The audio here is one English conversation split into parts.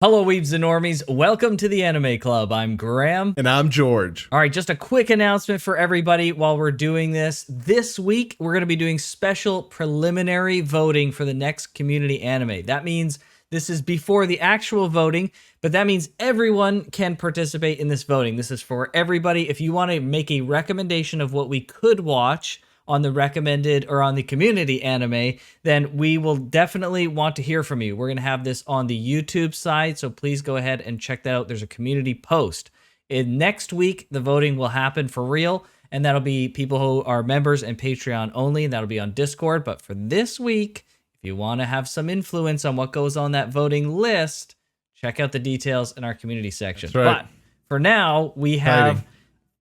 Hello, Weebs and Normies. Welcome to the Anime Club. I'm Graham. And I'm George. All right, just a quick announcement for everybody while we're doing this. This week, we're going to be doing special preliminary voting for the next community anime. That means this is before the actual voting, but that means everyone can participate in this voting. This is for everybody. If you want to make a recommendation of what we could watch on the recommended or on the community anime, then we will definitely want to hear from you. We're going to have this on the YouTube side, so please go ahead and check that out. There's a community post. Next week, the voting will happen for real, and that'll be people who are members and Patreon only, and that'll be on Discord. But for this week, if you want to have some influence on what goes on that voting list, check out the details in our community section. That's right. But for now, we have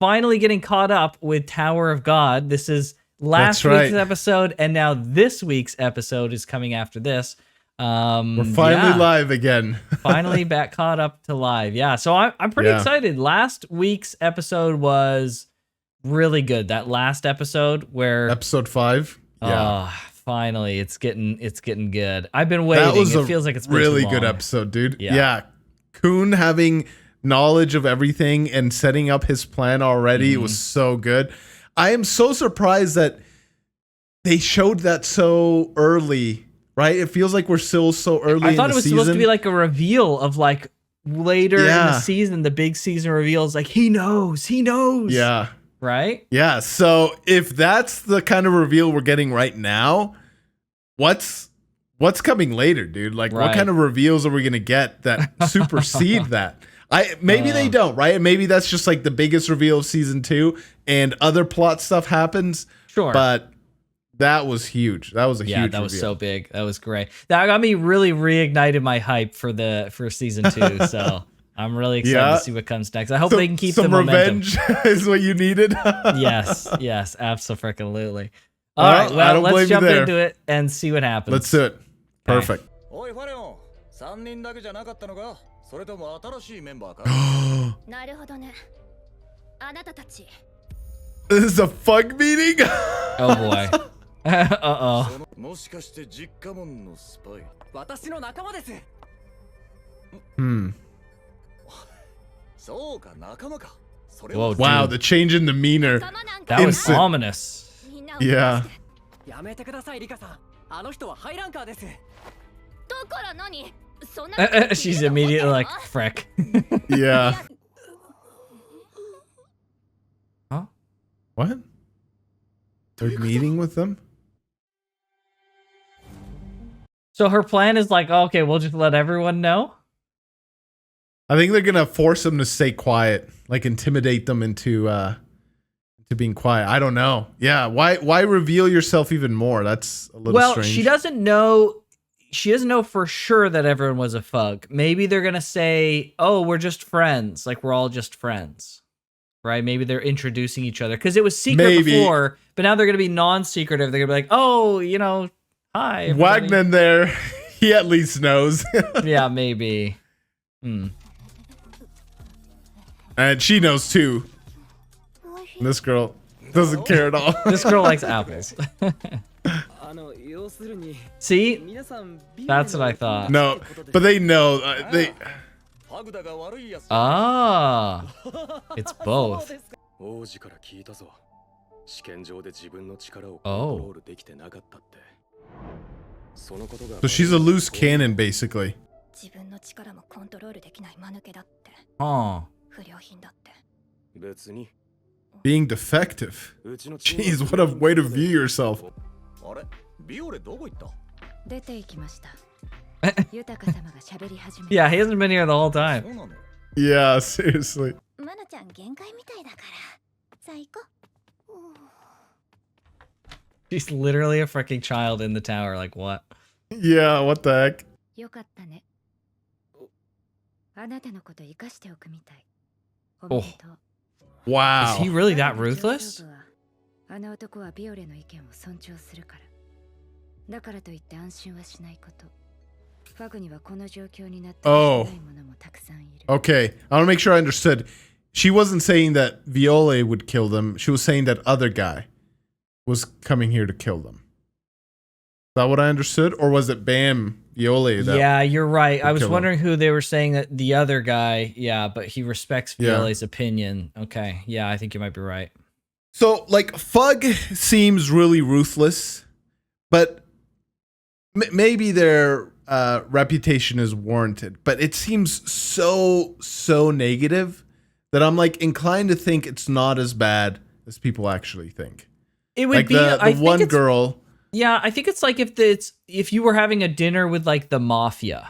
finally getting caught up with Tower of God. This is last week's episode, and now this week's episode is coming after this. We're finally live again. Finally back caught up to live. Yeah, so I'm pretty excited. Last week's episode was really good. That last episode where episode 5. Yeah. Finally, it's getting good. I've been waiting. It feels like it's been really too long. Good episode, dude. Yeah. Kun having knowledge of everything and setting up his plan already was so good. I am so surprised that they showed that so early, right? It feels like we're still so early in the season. I thought it was supposed to be like a reveal of like later in the season, the big season reveals, like he knows. Yeah. Right? Yeah. So if that's the kind of reveal we're getting right now, what's coming later, dude? Like what kind of reveals are we going to get that supersede that? Maybe they don't, right? Maybe that's just like the biggest reveal of season 2 and other plot stuff happens. Sure. But that was huge. That was a huge reveal. Yeah, that was so big. That was great. That got me really reignited my hype for season 2. So I'm really excited to see what comes next. I hope they can keep the momentum. Some revenge is what you needed. yes, absolutely. All right, well, let's jump into it and see what happens. Let's do it. Perfect. This is a fuck meeting? Oh boy. Uh-oh. Whoa, wow, the change in demeanor. That was ominous. Yeah. She's immediately like, freck. Yeah. Huh? What? They're meeting with them? So her plan is like, okay, we'll just let everyone know? I think they're gonna force them to stay quiet, like intimidate them into being quiet. I don't know. Yeah, why reveal yourself even more? That's a little strange. Well, she doesn't know for sure that everyone was a fug. Maybe they're gonna say, oh, we're just friends, like we're all just friends. Right? Maybe they're introducing each other. Because it was secret before, but now they're gonna be non-secretive. They're gonna be like, oh, hi. Everybody. Wagner there, he at least knows. Yeah, maybe. And she knows too. This girl doesn't care at all. This girl likes apples. See? That's what I thought. No, but they know. It's both. Oh. So she's a loose cannon, basically. Oh. Being defective. Jeez, what a way to view yourself. Yeah, he hasn't been here the whole time. Yeah, seriously. She's literally a freaking child in the tower. Like, what? Yeah, what the heck? Oh. Wow. Is he really that ruthless? Oh. Okay. I want to make sure I understood. She wasn't saying that Viole would kill them. She was saying that other guy was coming here to kill them. that what I understood? Or was it Bam Viole? Yeah, you're right. I was kill him. wondering who they were saying that the other guy, yeah, but he respects Viole's opinion. Okay, yeah, I think you might be right. So, like, Fug seems really ruthless, but maybe their reputation is warranted. But it seems so negative that I'm, like, inclined to think it's not as bad as people actually think. It would like be the one girl. Yeah, I think it's like if you were having a dinner with like the mafia,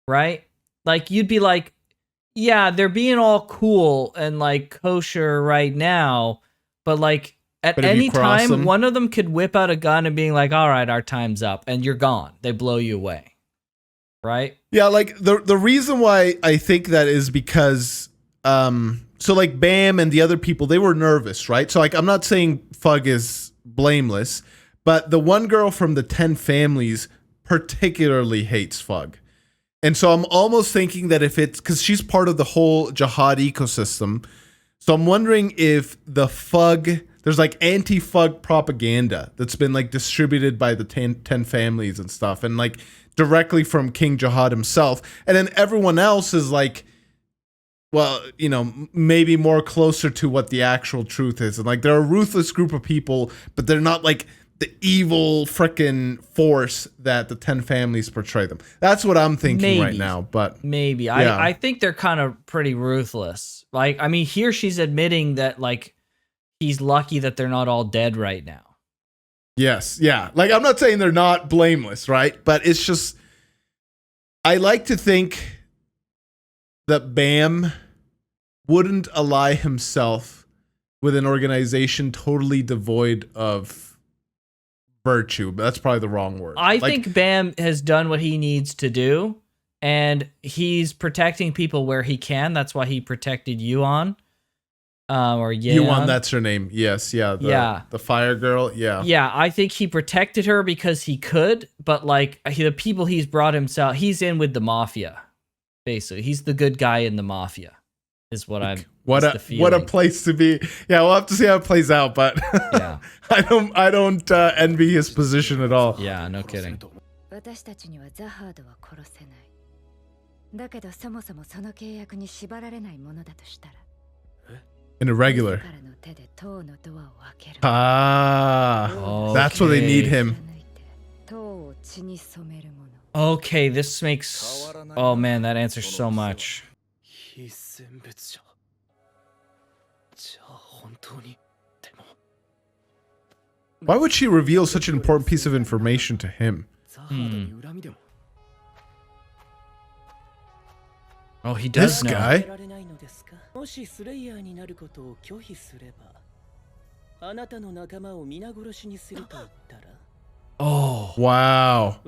right? Like you'd be like, yeah, they're being all cool and like kosher right now, but like at any time, one of them could whip out a gun and being like, all right, our time's up, and you're gone. They blow you away. Right? Yeah, like the reason why I think that is because so like Bam and the other people, they were nervous, right? So like I'm not saying Fug is blameless, but the one girl from the 10 families particularly hates Fug. And so I'm almost thinking that if it's because she's part of the whole jihad ecosystem. So I'm wondering if the Fug, there's like anti-Fug propaganda that's been like distributed by the 10 families and stuff, and like directly from King Jihad himself. And then everyone else is like, well, you know, maybe more closer to what the actual truth is. And like they're a ruthless group of people, but they're not like the evil frickin' force that the 10 families portray them. That's what I'm thinking right now. But maybe yeah. I think they're kind of pretty ruthless. Like, I mean, here she's admitting that like he's lucky that they're not all dead right now. Yes, yeah. Like I'm not saying they're not blameless, right? But it's just I like to think that Bam wouldn't ally himself with an organization totally devoid of virtue, but that's probably the wrong word. I think Bam has done what he needs to do, and he's protecting people where he can. That's why he protected Yuan. Or Yuan, that's her name. Yes, yeah. The fire girl, yeah. Yeah, I think he protected her because he could, but like the people he's brought himself, he's in with the mafia. Basically, he's the good guy in the mafia. Is what I'm. What a place to be. Yeah, we'll have to see how it plays out, but yeah, I don't envy his position at all. Yeah, no kidding. An irregular. That's what they need him. Okay, this makes. Oh man, that answers so much. Why would she reveal such an important piece of information to him? Oh, he does this know. Guy? Oh. Wow.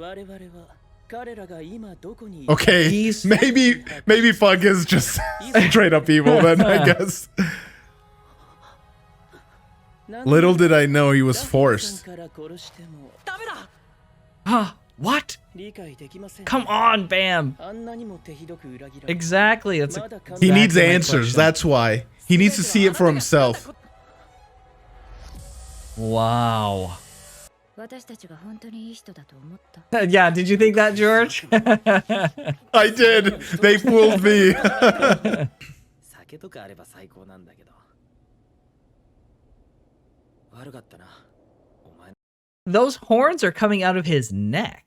Okay, maybe Fug is just straight up evil then, I guess. Little did I know he was forced. Huh? What? Come on, Bam. Exactly. That's he needs answers. That's why. He needs to see it for himself. Wow. Yeah, did you think that, George? I did. They fooled me. Those horns are coming out of his neck.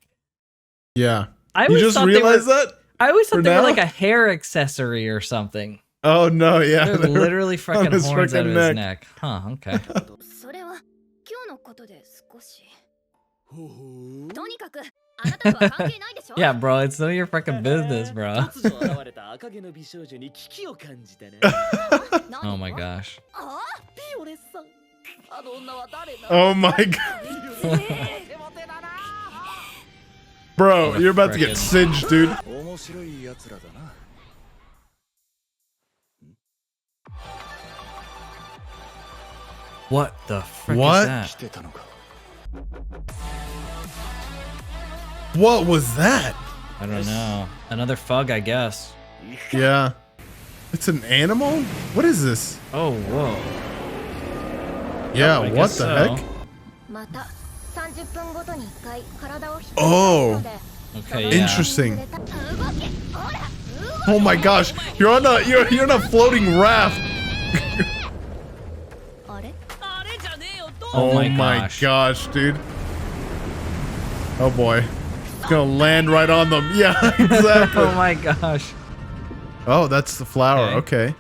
Yeah. You just realized that? I always thought they were like a hair accessory or something. Oh, no, yeah. They're literally freaking horns out of his neck. Huh, okay. Yeah, bro, it's none of your freaking business, bro. Oh my gosh. Oh my god. Bro, you're about to get singed, dude. What the frick is that? What was that? I don't know. Another Fug, I guess. Yeah. It's an animal? What is this? Oh, whoa. Yeah, what the heck? Oh, Okay, yeah. interesting. Oh my gosh, you're on a floating raft. Oh my gosh, dude. Oh boy. It's gonna land right on them. Yeah, exactly. Oh my gosh. Oh, that's the flower. Okay.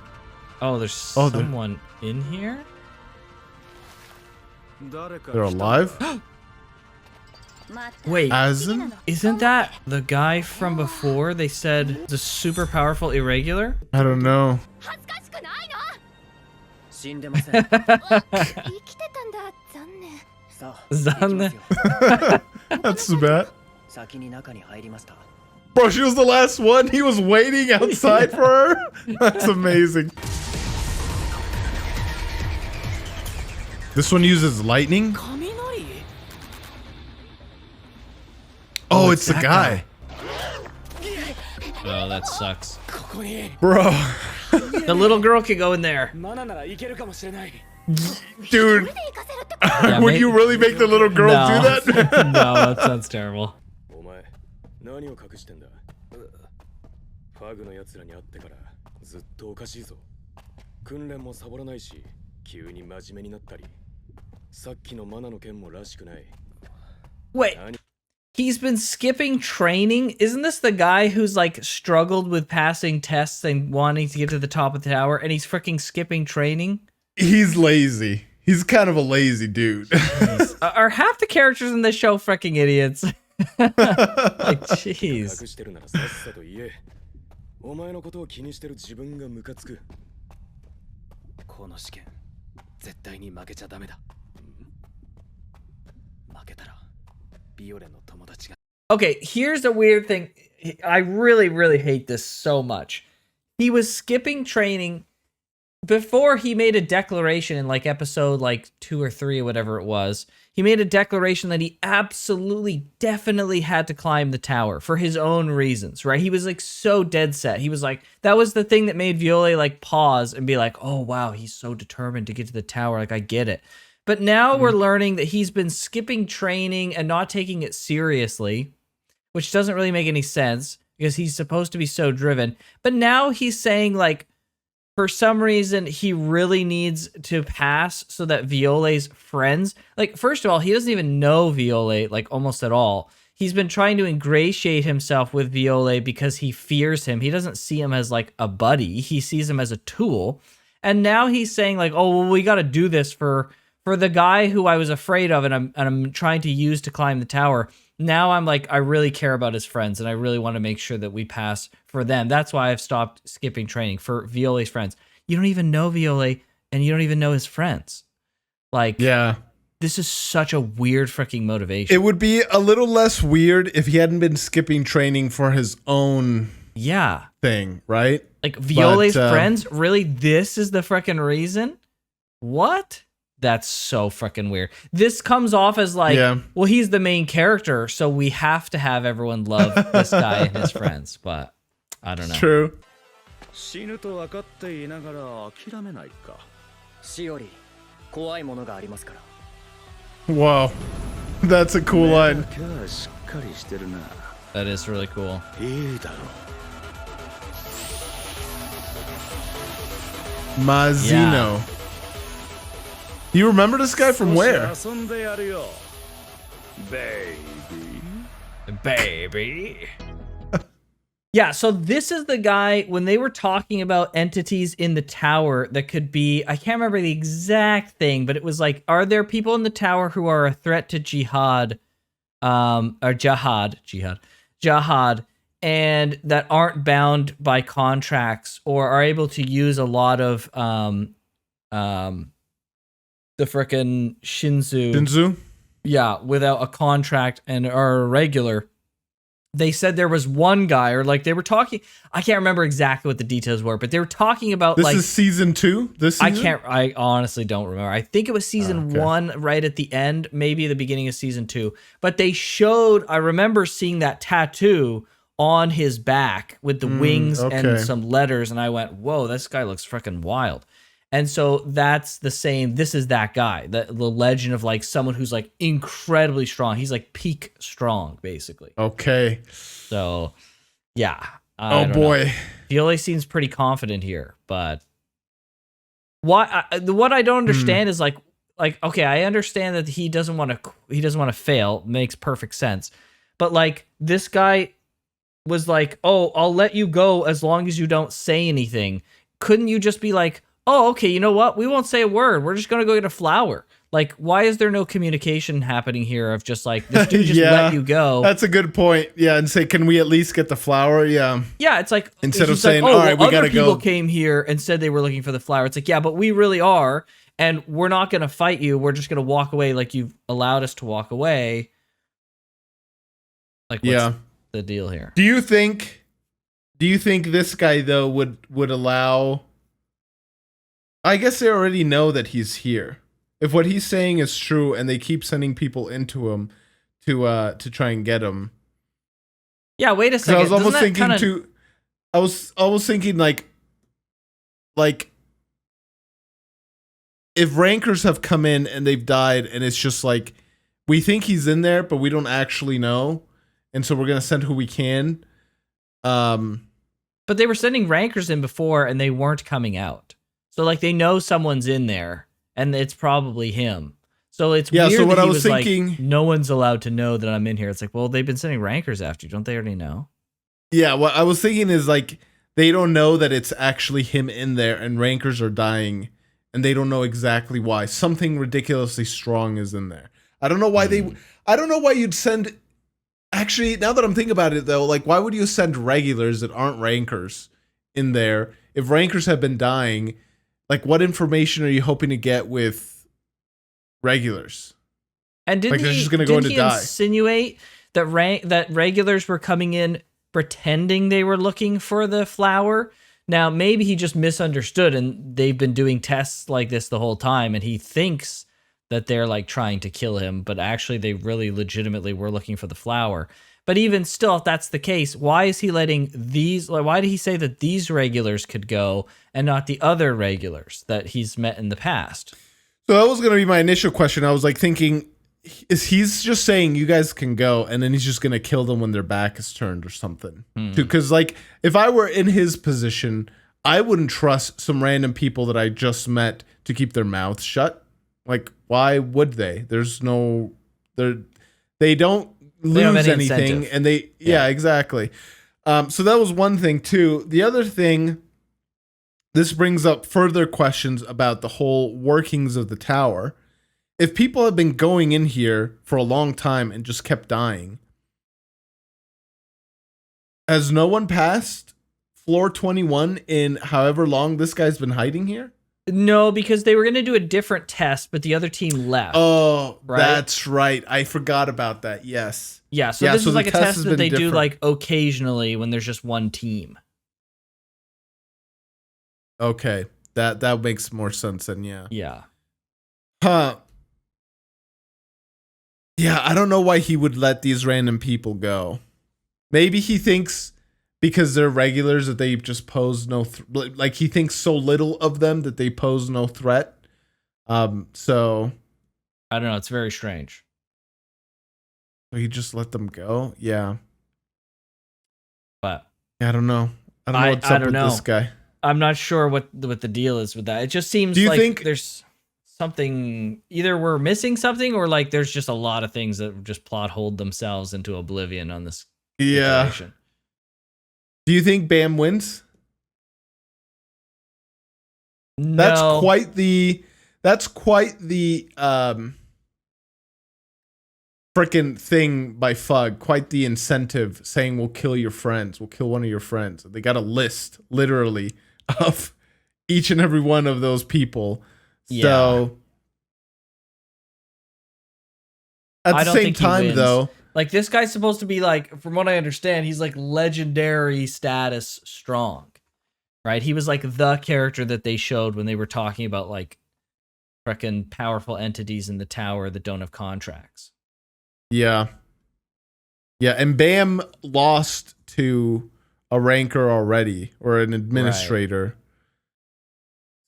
Oh, there's someone in here? They're alive? Wait, Asin? isn't that the guy from before? They said the super powerful irregular? I don't know. Zanne. That's too bad. Bro, she was the last one. He was waiting outside for her. That's amazing. This one uses lightning? Oh, it's the guy. Oh, that sucks. Bro. The little girl could go in there. Dude. Yeah, Would you really make the little girl do that? No, that sounds terrible. Wait, he's been skipping training? Isn't this the guy who's like struggled with passing tests and wanting to get to the top of the tower and he's freaking skipping training? He's lazy. He's kind of a lazy dude. Are half the characters in this show freaking idiots? Like, jeez. Okay, here's a weird thing. I really, really hate this so much. He was skipping training before he made a declaration in like episode like 2 or 3 or whatever it was. He made a declaration that he absolutely, definitely had to climb the tower for his own reasons, right? He was like so dead set. He was like, that was the thing that made Viole like pause and be like, oh wow, he's so determined to get to the tower. Like, I get it. But now we're learning that he's been skipping training and not taking it seriously, which doesn't really make any sense because he's supposed to be so driven. But now he's saying like, for some reason, he really needs to pass so that Viole's friends, like, first of all, he doesn't even know Viole, like, almost at all. He's been trying to ingratiate himself with Viole because he fears him. He doesn't see him as, like, a buddy. He sees him as a tool. And now he's saying, like, oh, well, we got to do this for the guy who I was afraid of and I'm trying to use to climb the tower. Now I'm like, I really care about his friends and I really want to make sure that we pass for them. That's why I've stopped skipping training for Viole's friends. You don't even know Viole and you don't even know his friends. Like, yeah, this is such a weird freaking motivation. It would be a little less weird if he hadn't been skipping training for his own thing, right? Like Viole's friends? Really? This is the freaking reason? What? That's so freaking weird. This comes off as like, well, he's the main character, so we have to have everyone love this guy and his friends. But I don't know. True. Wow. That's a cool line. That is really cool. Mazino. You remember this guy from where? Baby. Yeah, so this is the guy, when they were talking about entities in the tower that could be, I can't remember the exact thing, but it was like, are there people in the tower who are a threat to jihad, or jihad, and that aren't bound by contracts or are able to use a lot of, the frickin' Shinzu. Yeah, without a contract and are a regular. They said there was one guy, or like they were talking, I can't remember exactly what the details were, but they were talking about this is season 2? This season? I honestly don't remember. I think it was season 1 right at the end, maybe the beginning of season 2. But they showed, I remember seeing that tattoo on his back with the wings and some letters, and I went, whoa, this guy looks freaking wild. And so that's the same. This is that guy, the legend of like someone who's like incredibly strong. He's like peak strong, basically. Okay. So, yeah. Oh boy. Fiole seems pretty confident here, but what I don't understand is like okay, I understand that he doesn't want to fail. Makes perfect sense. But like this guy was like, "Oh, I'll let you go as long as you don't say anything." Couldn't you just be like, "Oh, okay, you know what? We won't say a word. We're just going to go get a flower." Like, why is there no communication happening here of just like, this dude just let you go? That's a good point. Yeah, and say, can we at least get the flower? Yeah. Yeah, it's like, instead of saying, all right, we got to go. Other people came here and said they were looking for the flower. It's like, yeah, but we really are, and we're not going to fight you. We're just going to walk away like you've allowed us to walk away. Like, what's the deal here? Do you think this guy, though, would allow... I guess they already know that he's here. If what he's saying is true and they keep sending people into him to try and get him. Yeah, wait a second. I was almost thinking I was almost thinking like if rankers have come in and they've died and it's just like we think he's in there but we don't actually know, and so we're going to send who we can. But they were sending rankers in before and they weren't coming out. So like they know someone's in there. And it's probably him. So it's weird so what that I he was thinking, like, no one's allowed to know that I'm in here. It's like, well, they've been sending rankers after you. Don't they already know? Yeah, what I was thinking is like they don't know that it's actually him in there and rankers are dying and they don't know exactly why. Something ridiculously strong is in there. I don't know why I don't know why you'd send... Actually, now that I'm thinking about it though, like why would you send regulars that aren't rankers in there if rankers have been dying? Like, what information are you hoping to get with regulars? And didn't they're he, just gonna go into die. Insinuate that regulars were coming in pretending they were looking for the flower? Now, maybe he just misunderstood and they've been doing tests like this the whole time and he thinks that they're like trying to kill him, but actually they really legitimately were looking for the flower. But even still, if that's the case, why is he letting these... Like, why did he say that these regulars could go and not the other regulars that he's met in the past? So that was going to be my initial question. I was like thinking, is he's just saying you guys can go and then he's just going to kill them when their back is turned or something? Because like if I were in his position, I wouldn't trust some random people that I just met to keep their mouths shut. Like, why would they? There's no... They don't lose anything incentive. And they exactly. So that was one thing too. The other thing, this brings up further questions about the whole workings of the tower. If people have been going in here for a long time and just kept dying, has no one passed floor 21 in however long this guy's been hiding here? No, because they were going to do a different test, but the other team left. Oh, right? That's right. I forgot about that. Yes. Yeah, so this is like a test that they do like occasionally when there's just one team. Okay. That makes more sense then, yeah. Yeah. Huh. Yeah, I don't know why he would let these random people go. Maybe he thinks because they're regulars that they just pose no like he thinks so little of them that they pose no threat. So I don't know, it's very strange. He just let them go? Yeah. But I don't know. I don't know what's up with this guy. I'm not sure what the deal is with that. It just seems like there's something, either we're missing something or like there's just a lot of things that just plot hold themselves into oblivion on this situation. Do you think Bam wins? No. That's quite the freaking thing by Fug. Quite the incentive saying we'll kill your friends. We'll kill one of your friends. They got a list literally of each and every one of those people. Yeah. So at the same time though, like this guy's supposed to be like, from what I understand, he's like legendary status strong, right? He was like the character that they showed when they were talking about like freaking powerful entities in the tower that don't have contracts. Yeah. Yeah, and Bam lost to a ranker already or an administrator. Right.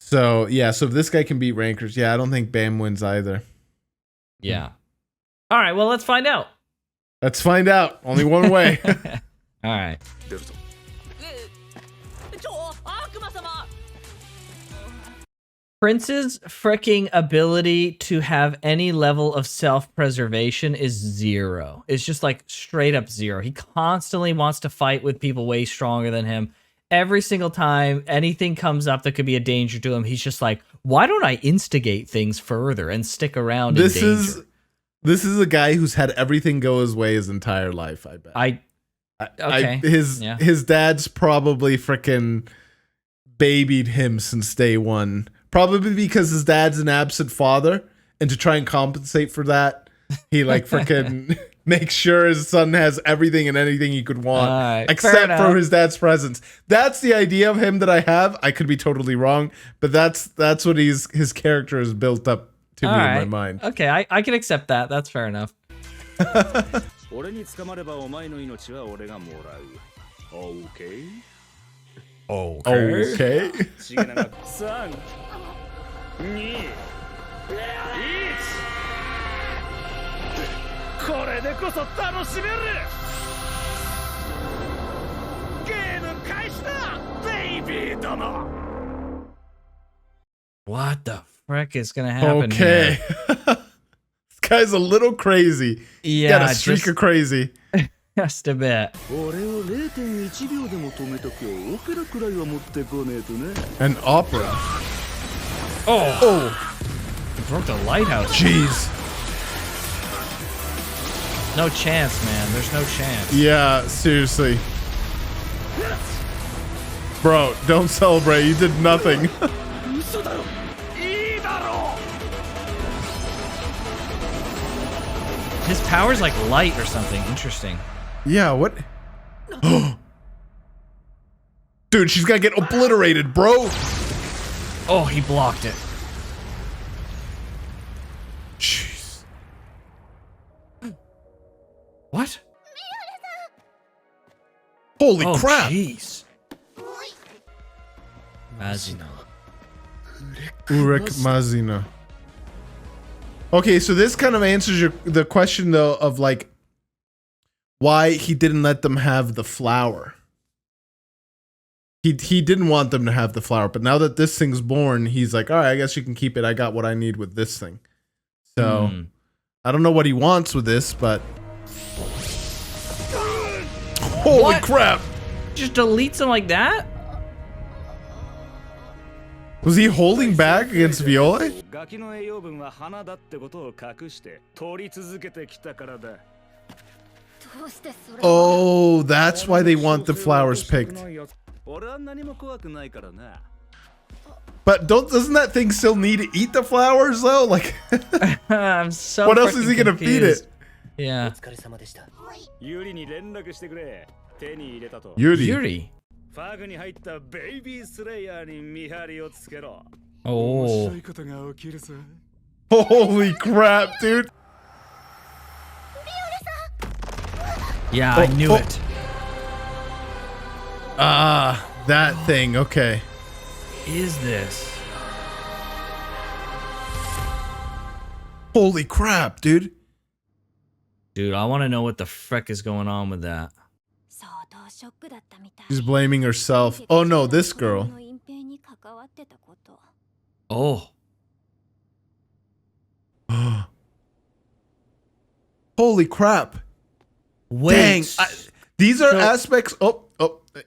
So yeah, so if this guy can beat Rankers, yeah, I don't think Bam wins either. Yeah. All right, well, let's find out. Let's find out. Only one way. All right. Prince's freaking ability to have any level of self-preservation is 0. It's just like straight up 0. He constantly wants to fight with people way stronger than him. Every single time anything comes up that could be a danger to him, he's just like, why don't I instigate things further and stick around in danger? This is a guy who's had everything go his way his entire life, I bet. His dad's probably freaking babied him since day one. Probably because his dad's an absent father, and to try and compensate for that, he like freaking makes sure his son has everything and anything he could want, except for his dad's presence. That's the idea of him that I have. I could be totally wrong, but that's what his character is built up to be in my mind. Okay, I can accept that. That's fair enough. Okay. これでこそ楽しめるゲーム開始だベイビー殿 What the frick is gonna happen here? This guy's a little crazy. Yeah, got a streak of crazy. Just a bit. An opera. Oh. He broke the lighthouse. Jeez. No chance, man. There's no chance. Yeah, seriously. Bro, don't celebrate. You did nothing. His power's like light or something. Interesting. Yeah, what? Dude, she's gonna get obliterated, bro. Oh, he blocked it. Jeez. What? Holy crap. Jeez. Mazina. Urek Mazina. Okay, so this kind of answers the question though of like why he didn't let them have the flower. He didn't want them to have the flower, but now that this thing's born, he's like, all right, I guess you can keep it. I got what I need with this thing. So I don't know what he wants with this, but holy crap! Just deletes him like that? Was he holding back against Viola? Oh, that's why they want the flowers picked. But doesn't that thing still need to eat the flowers though? Like, I'm so. What else is he gonna feed it? Yeah. Yuri. Oh. Holy crap, dude. Yeah, I knew it. Ah, that thing. Okay. Is this? Holy crap, dude. Dude, I want to know what the frick is going on with that. She's blaming herself. Oh no, this girl. Oh. Holy crap. Wait. Dang. These are aspects.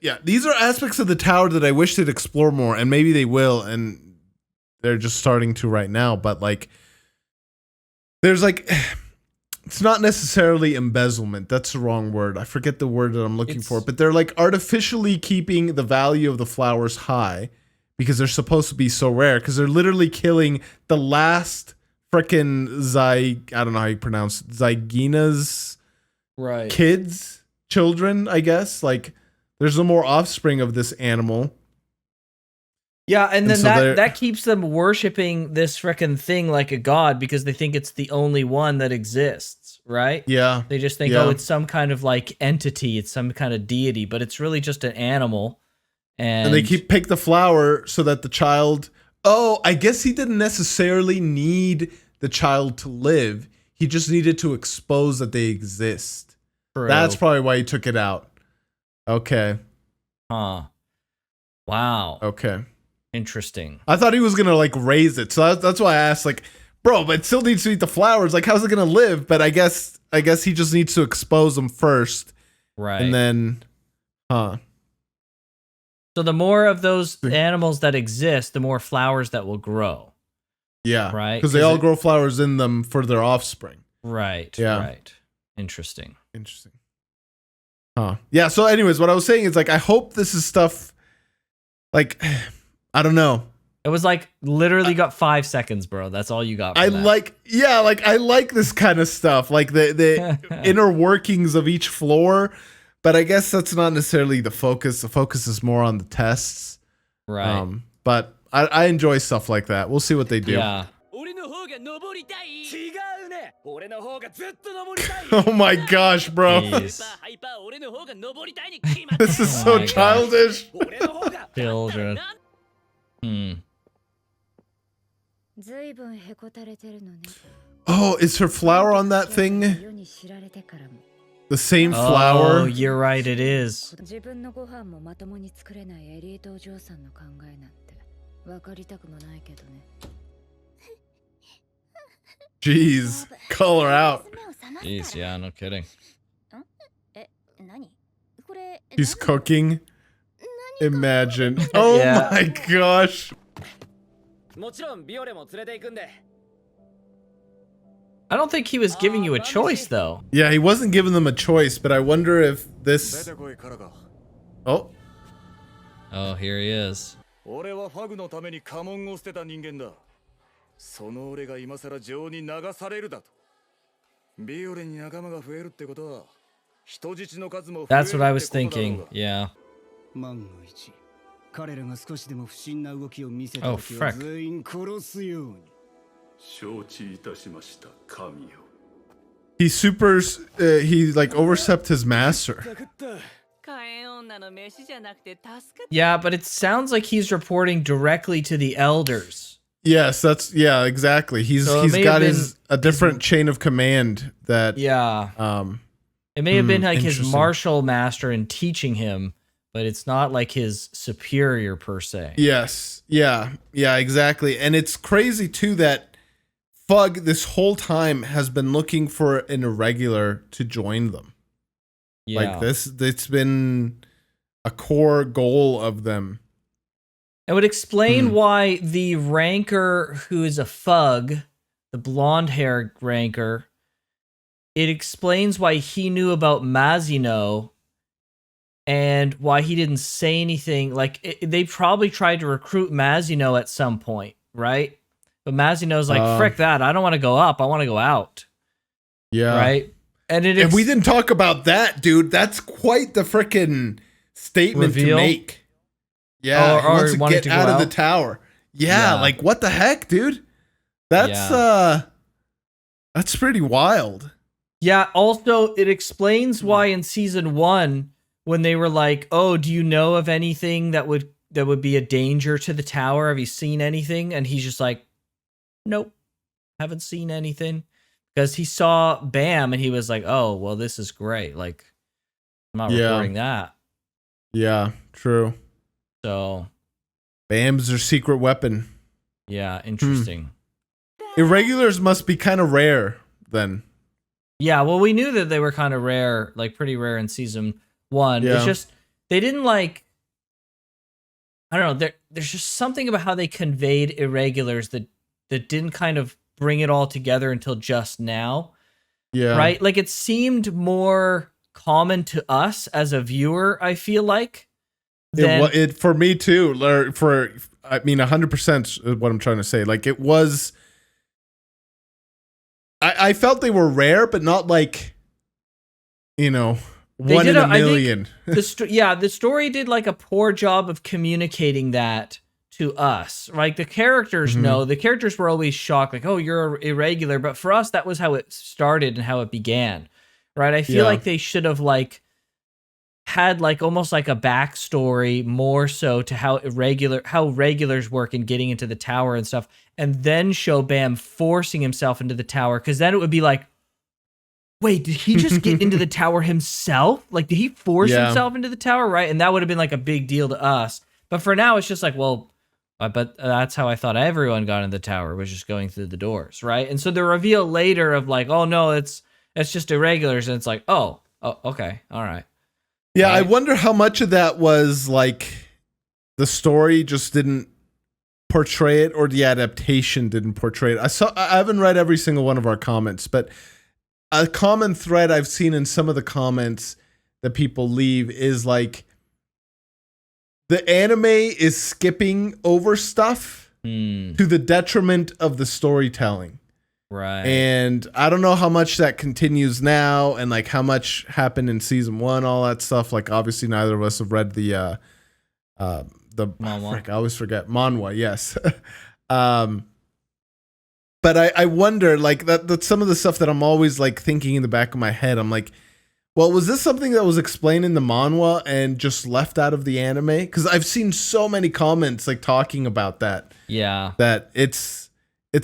Yeah. These are aspects of the tower that I wish they'd explore more, and maybe they will, and they're just starting to right now. But like, there's like, it's not necessarily embezzlement. That's the wrong word. I forget the word that I'm looking for. But they're like artificially keeping the value of the flowers high because they're supposed to be so rare. Because they're literally killing the last frickin' I don't know how you pronounce it, Zygina's children, I guess. Like, there's no more offspring of this animal. Yeah, and then so that keeps them worshiping this frickin' thing like a god because they think it's the only one that exists, right? Yeah. They just think, oh, it's some kind of like entity, it's some kind of deity, but it's really just an animal. And they pick the flower so that the child Oh, I guess he didn't necessarily need the child to live. He just needed to expose that they exist. True. That's probably why he took it out. Okay. Huh. Wow. Okay. Interesting. I thought he was gonna like raise it, so that's why I asked, like, bro, but it still needs to eat the flowers. Like, how's it gonna live? But I guess he just needs to expose them first, Right. and then, So the more of those animals that exist, the more flowers that will grow. Yeah. Right. Because they all grow flowers in them for their offspring. Right. Yeah. Right. Interesting. Huh. Yeah. So, anyways, what I was saying is, like, I hope this is stuff. Like, I don't know. It was like literally got 5 seconds, bro. That's all you got. I like this kind of stuff, like the inner workings of each floor. But I guess that's not necessarily the focus. The focus is more on the tests. Right. But I enjoy stuff like that. We'll see what they do. Yeah. Oh my gosh, bro. Jeez. This is Oh so my childish. Children. Oh, is her flower on that thing? The same flower? Oh, you're right. It is. Jeez, call her out. Jeez, yeah, no kidding. He's cooking. Imagine. Oh Yeah. my gosh. I don't think he was giving you a choice, though. Yeah, he wasn't giving them a choice, but I wonder if this. Oh, Oh, here he is. 俺はファグのために家紋を捨てた人間だ。その俺が今さら情に流されるだと。ビオレに仲間が増えるってことは、人質の数も増えるって That's こと what だ I ろう was が。 thinking. Yeah. 万が一彼らが少しでも不審な動きを見せた Oh, 時は frick. 全員殺すように。承知いたしました神よ he super. He like overstepped his master. Yeah, but it sounds like he's reporting directly to the elders. Yes, exactly. He's So it he's may got have a different chain of command that. Yeah. It may have been like his interesting. martial master and teaching him, but it's not like his superior per se. Yes. Yeah, exactly. And it's crazy too that Fug this whole time has been looking for an irregular to join them. Yeah. Like this, it's been a core goal of them. It would explain why the ranker who is a Fug, the blonde hair ranker, it explains why he knew about Mazino and why he didn't say anything. Like, they probably tried to recruit Mazino at some point, right? But Mazino's like, frick that. I don't want to go up. I want to go out. Yeah. Right? And And we didn't talk about that, dude. That's quite the freaking statement Reveal? to make. Yeah, Or he wants to wanting get to go out of the out? tower. Yeah, Yeah. like what the heck, dude? That's pretty wild. Yeah, also, it explains why in season 1, when they were like, oh, do you know of anything that would be a danger to the tower? Have you seen anything? And he's just like, nope, haven't seen anything. Because he saw Bam and he was like, oh, well, this is great. Like, I'm not reporting that. Yeah, true. So, Bam's their secret weapon. yeah, interesting. Irregulars must be kind of rare then. Yeah, well, we knew that they were kind of rare, like pretty rare in season 1. Yeah. It's just, they didn't like, I don't know, there's just something about how they conveyed irregulars that didn't kind of bring it all together until just now. Yeah. Right? Like, it seemed more common to us as a viewer, I feel like. It for me too. 100% is what I'm trying to say. Like, it was. I felt they were rare, but not like, one in a million. The story did like a poor job of communicating that to us. Like, the characters know. The characters were always shocked, like, oh, you're irregular. But for us, that was how it started and how it began. Right? I feel like they should have had like almost like a backstory more so to how regulars work in getting into the tower and stuff, and then show Bam forcing himself into the tower, because then it would be like, wait, did he just get into the tower himself? Like, did he force himself into the tower, right? And that would have been like a big deal to us. But for now, it's just like, well, but that's how I thought everyone got in the tower, was just going through the doors, right? And so the reveal later of like, oh no, it's just irregulars, and it's like, oh, okay, all right. Yeah, right? I wonder how much of that was like the story just didn't portray it, or the adaptation didn't portray it. I haven't read every single one of our comments, but a common thread I've seen in some of the comments that people leave is like the anime is skipping over stuff to the detriment of the storytelling. Right. And I don't know how much that continues now, and like how much happened in season 1, all that stuff. Like obviously neither of us have read the Manhwa. I always forget manhwa, yes. But I wonder, like that's some of the stuff that I'm always like thinking in the back of my head. I'm like, well, was this something that was explained in the manhwa and just left out of the anime? Because I've seen so many comments like talking about that. Yeah. That it's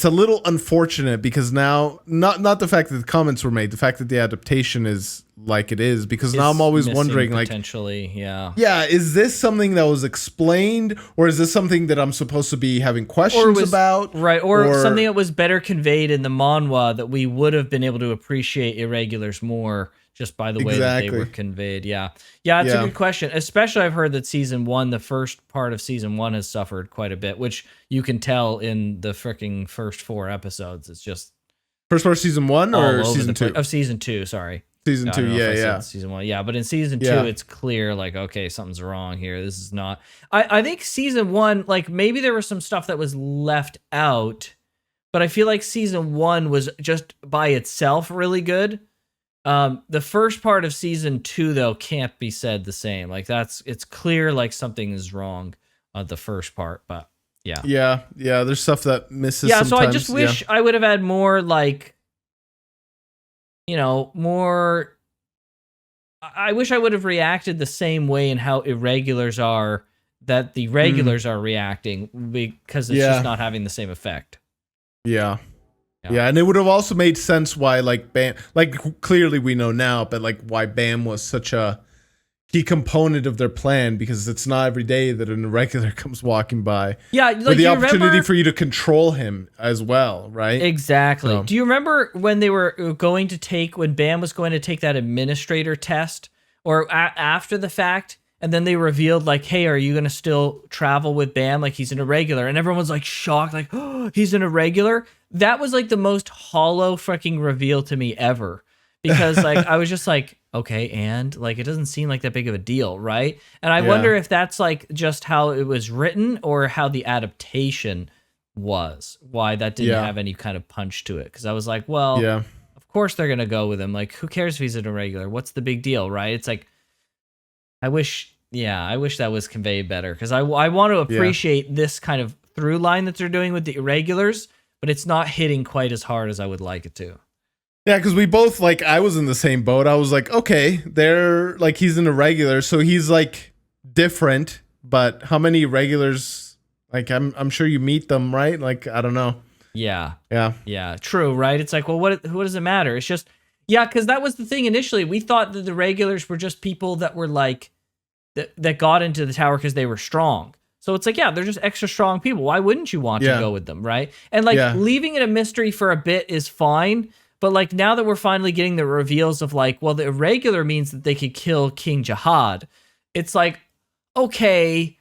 a little unfortunate, because now not the fact that the comments were made, the fact that the adaptation is like it is, because now I'm always wondering, like, potentially, yeah, is this something that was explained, or is this something that I'm supposed to be having questions about, right? Or something that was better conveyed in the manhwa, that we would have been able to appreciate irregulars more just by the way that they were conveyed. Yeah, it's a good question. Especially, I've heard that season 1, the first part of season 1, has suffered quite a bit, which you can tell in the freaking first 4 episodes. It's just first part of season 1 or season 2? Of season 2, sorry. Season 2, yeah. Season 1, yeah. But in season 2, it's clear, like, okay, something's wrong here. This is not. I think season 1, like, maybe there was some stuff that was left out, but I feel like season 1 was just by itself really good. The first part of season 2, though, can't be said the same. Like, it's clear, like, something is wrong the first part, but yeah. There's stuff that misses. Yeah, so I just wish I would have had more, like, more. I wish I would have reacted the same way in how irregulars are that the regulars are reacting, because it's just not having the same effect. Yeah, and it would have also made sense why, like, Bam, like, clearly we know now, but like why Bam was such a key component of their plan, because it's not every day that an irregular comes walking by. Yeah, like, with the opportunity for you to control him as well, right? Exactly. So. Do you remember when they were going to when Bam was going to take that administrator test, or after the fact, and then they revealed, like, hey, are you going to still travel with Bam? Like, he's an irregular. And everyone was like shocked, like, oh, he's an irregular. That was like the most hollow fucking reveal to me ever. Because like, I was just like, okay, and like, it doesn't seem like that big of a deal, right? And I wonder if that's like just how it was written, or how the adaptation was, why that didn't have any kind of punch to it. Because I was like, well, of course they're going to go with him. Like, who cares if he's an irregular? What's the big deal, right? It's like, I wish that was conveyed better, because I want to appreciate this kind of through line that they're doing with the irregulars, but it's not hitting quite as hard as I would like it to. Yeah, because we both, like, I was in the same boat. I was like, okay, they're like, he's an irregular, so he's like different, but how many regulars? Like, I'm sure you meet them, right? Like, I don't know. Yeah, True, right? It's like, well, what does it matter? It's just, because that was the thing initially. We thought that the regulars were just people that were like that got into the tower because they were strong. So it's like, they're just extra strong people. Why wouldn't you want to go with them, right? And like, leaving it a mystery for a bit is fine. But like, now that we're finally getting the reveals of like, well, the irregular means that they could kill King Jihad. It's like, okay,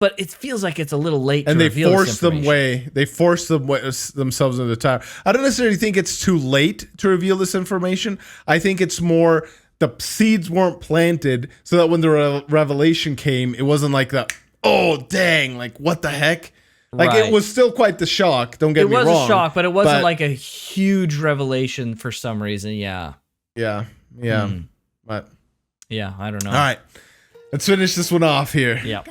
but it feels like it's a little late. And to they reveal force themselves into the tower. I don't necessarily think it's too late to reveal this information. I think it's more the seeds weren't planted, so that when the revelation came, it wasn't like that. Oh, dang, like, what the heck? Like, it was still quite the shock, don't get me wrong. It was a shock, but it wasn't like a huge revelation for some reason, Yeah. But yeah, I don't know. All right, let's finish this one off here. Yeah.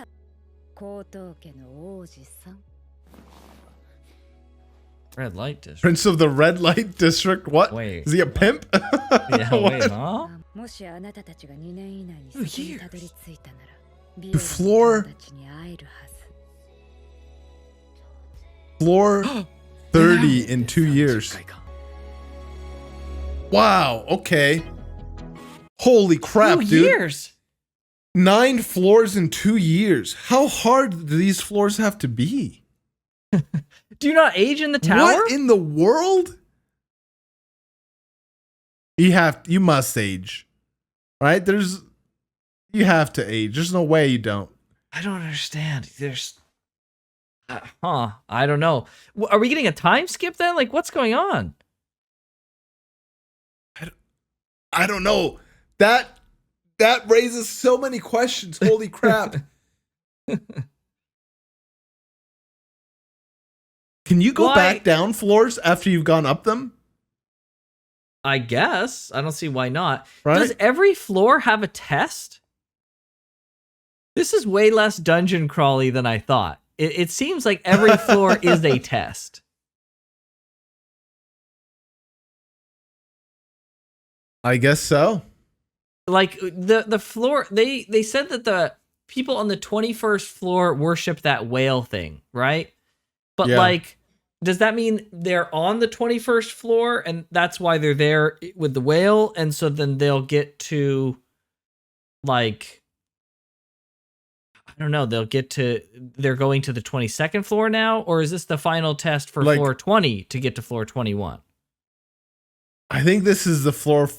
Red light district. Prince of the Red Light District. What? Wait. Is he a pimp? Yeah, wait, huh? もしあなたたちが2年以内にそこにたどり着いたなら、ビオレの Floor 友達に会えるはず。 Floor 30 in 2 years. Wow. Okay. Holy crap, 2 dude. years. 9 floors in 2 years. How hard do these floors have to be? Do you not age in the tower? What in the world? You must age. Right? You have to age. There's no way you don't. I don't understand. I don't know. Are we getting a time skip then? Like, what's going on? I don't know. That raises so many questions. Holy crap. Can you go back down floors after you've gone up them? I guess. I don't see why not. Right? Does every floor have a test? This is way less dungeon crawly than I thought. It seems like every floor is a test. I guess so. Like the floor, they said that the people on the 21st floor worship that whale thing, right? But Yeah. like, does that mean they're on the 21st floor and that's why they're there with the whale? And so then they'll get to, like, I don't know, they're going to the 22nd floor now? Or is this the final test for Like- floor 20 to get to floor 21? I think this is the floor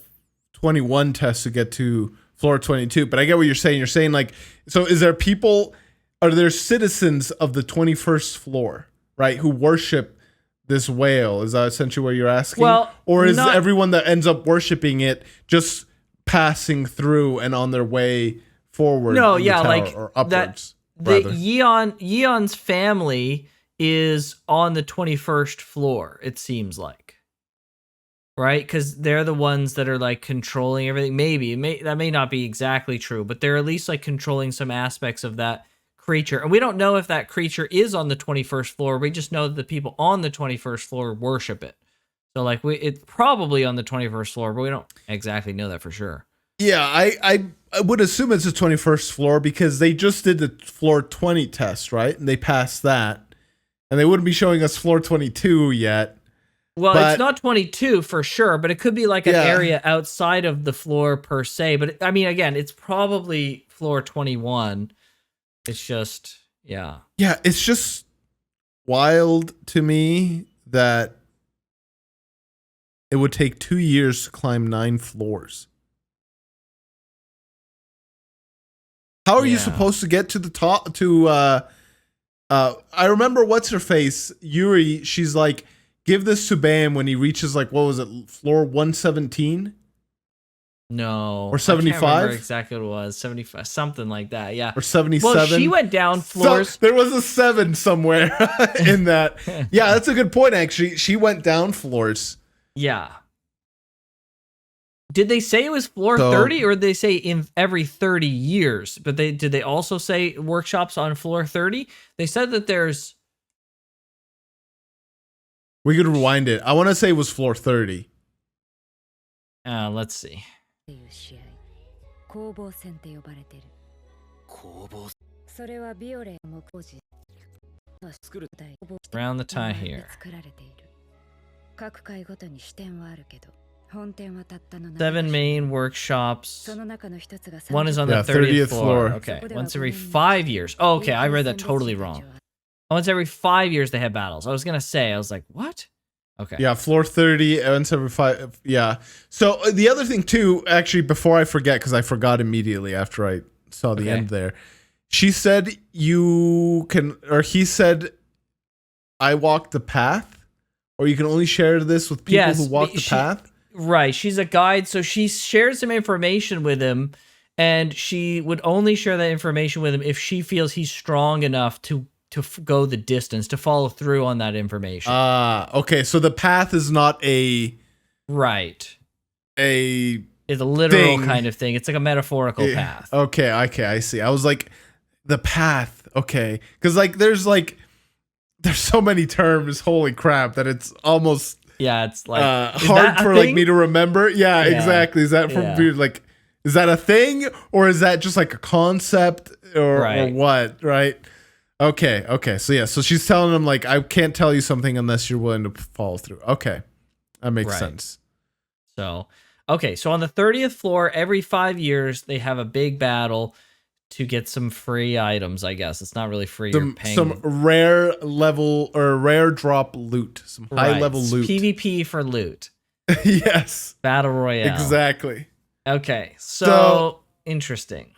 21 test to get to floor 22. But I get what you're saying. You're saying, like, so are there citizens of the 21st floor, right, who worship this whale? Is that essentially what you're asking? Well, or is not- everyone that ends up worshiping it just passing through and on their way forward? No, in the yeah, tower, like or upwards. The rather. Yeon's family is on the 21st floor, it seems like. Right? Because they're the ones that are like controlling everything. That may not be exactly true, but they're at least like controlling some aspects of that creature. And we don't know if that creature is on the 21st floor. We just know that the people on the 21st floor worship it. So like it's probably on the 21st floor, but we don't exactly know that for sure. Yeah, I would assume it's the 21st floor because they just did the floor 20 test, right? And they passed that. And they wouldn't be showing us floor 22 yet. Well, But- it's not 22 for sure, but it could be like an Yeah. area outside of the floor per se. But I mean, again, it's probably floor 21. It's just, yeah. Yeah, it's just wild to me that it would take 2 years to climb 9 floors. How are you Yeah. supposed to get to the top I remember what's her face, Yuri, she's like, give this to Bam when he reaches, like, what was it, floor 117? No. Or I can't 75? remember exactly what it was. 75, something like that, yeah. Or 77? Well, she went down floors. There was a 7 somewhere in that. Yeah, that's a good point, actually. She went down floors. Yeah. Did they say it was floor So- 30 or did they say in every 30 years? But did they also say workshops on floor 30? They said that there's... We could rewind it. I want to say it was floor 30. Let's see. っていう試合、攻防戦って呼ばれてる。攻防それはビオレの工事作る大 Around the time here. 作られている。各回ごとに視点はあるけど、本店はたったの 7 main workshops. その中の一つが One is on the Yeah, 30th 30th floor. floor. Okay, once every 5 years. Oh, okay, I read that totally wrong. Once every 5 years they have battles. I was gonna say, I was like, what? Okay. Yeah, floor 30, once every 5. Yeah. So the other thing, too, actually, before I forget, because I forgot immediately after I saw the Okay. end there, she said he said, I walked the path, or you can only share this with people Yes, who walk the path. Right. She's a guide, so she shares some information with him, and she would only share that information with him if she feels he's strong enough to go the distance, to follow through on that information. Okay, so the path is not Right. a It's a literal thing. kind of thing. It's like a metaphorical path. Okay, I see. I was like, the path, okay. Because, like, there's, like, there's so many terms, holy crap, that it's almost Yeah, it's like is hard that a for like thing? me to remember. Yeah, exactly. Is that from like, is that a thing or is that just like a concept or what? Right. Okay. So yeah, so she's telling him like, I can't tell you something unless you're willing to follow through. Okay. That makes sense. So, okay. So on the 30th floor, every 5 years, they have a big battle to get some free items, I guess. It's not really free. You're paying some rare level or rare drop loot. Some high level loot. PvP for loot. Yes. Battle Royale. Exactly. Okay. So interesting.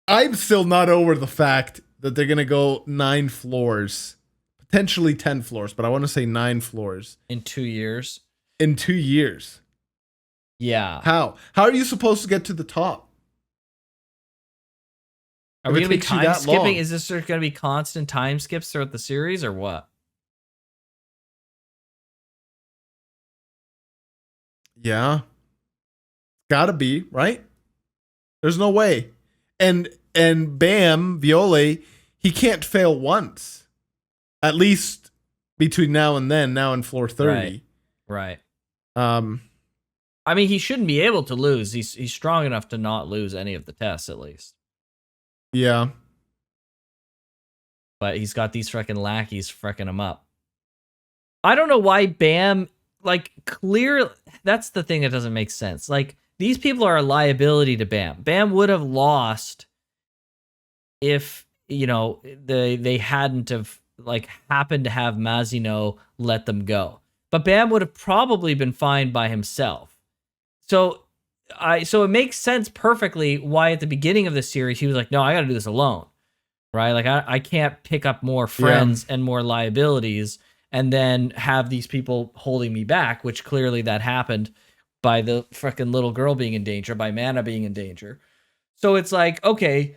I'm still not over the fact that they're going to go 9 floors, potentially 10 floors, but I want to say 9 floors. In 2 years? In 2 years. Yeah. How? How are you supposed to get to the top? Are we going to be time skipping? Is this going to be constant time skips throughout the series or what? Yeah. Gotta be, right? There's no way. And Bam, Viole, he can't fail once. At least between now and then, now in floor 30. Right. I mean, he shouldn't be able to lose. He's strong enough to not lose any of the tests, at least. Yeah. But he's got these freaking lackeys freaking him up. I don't know why Bam, like, that's the thing that doesn't make sense. Like, these people are a liability to Bam. Bam would have lost if, you know, they hadn't have, like, happened to have Mazino let them go. But Bam would have probably been fine by himself. So it makes sense perfectly why at the beginning of the series he was like, no, I got to do this alone, right? Like I can't pick up more friends and more liabilities and then have these people holding me back, which clearly that happened by the freaking little girl being in danger, by Mana being in danger. So it's like, okay,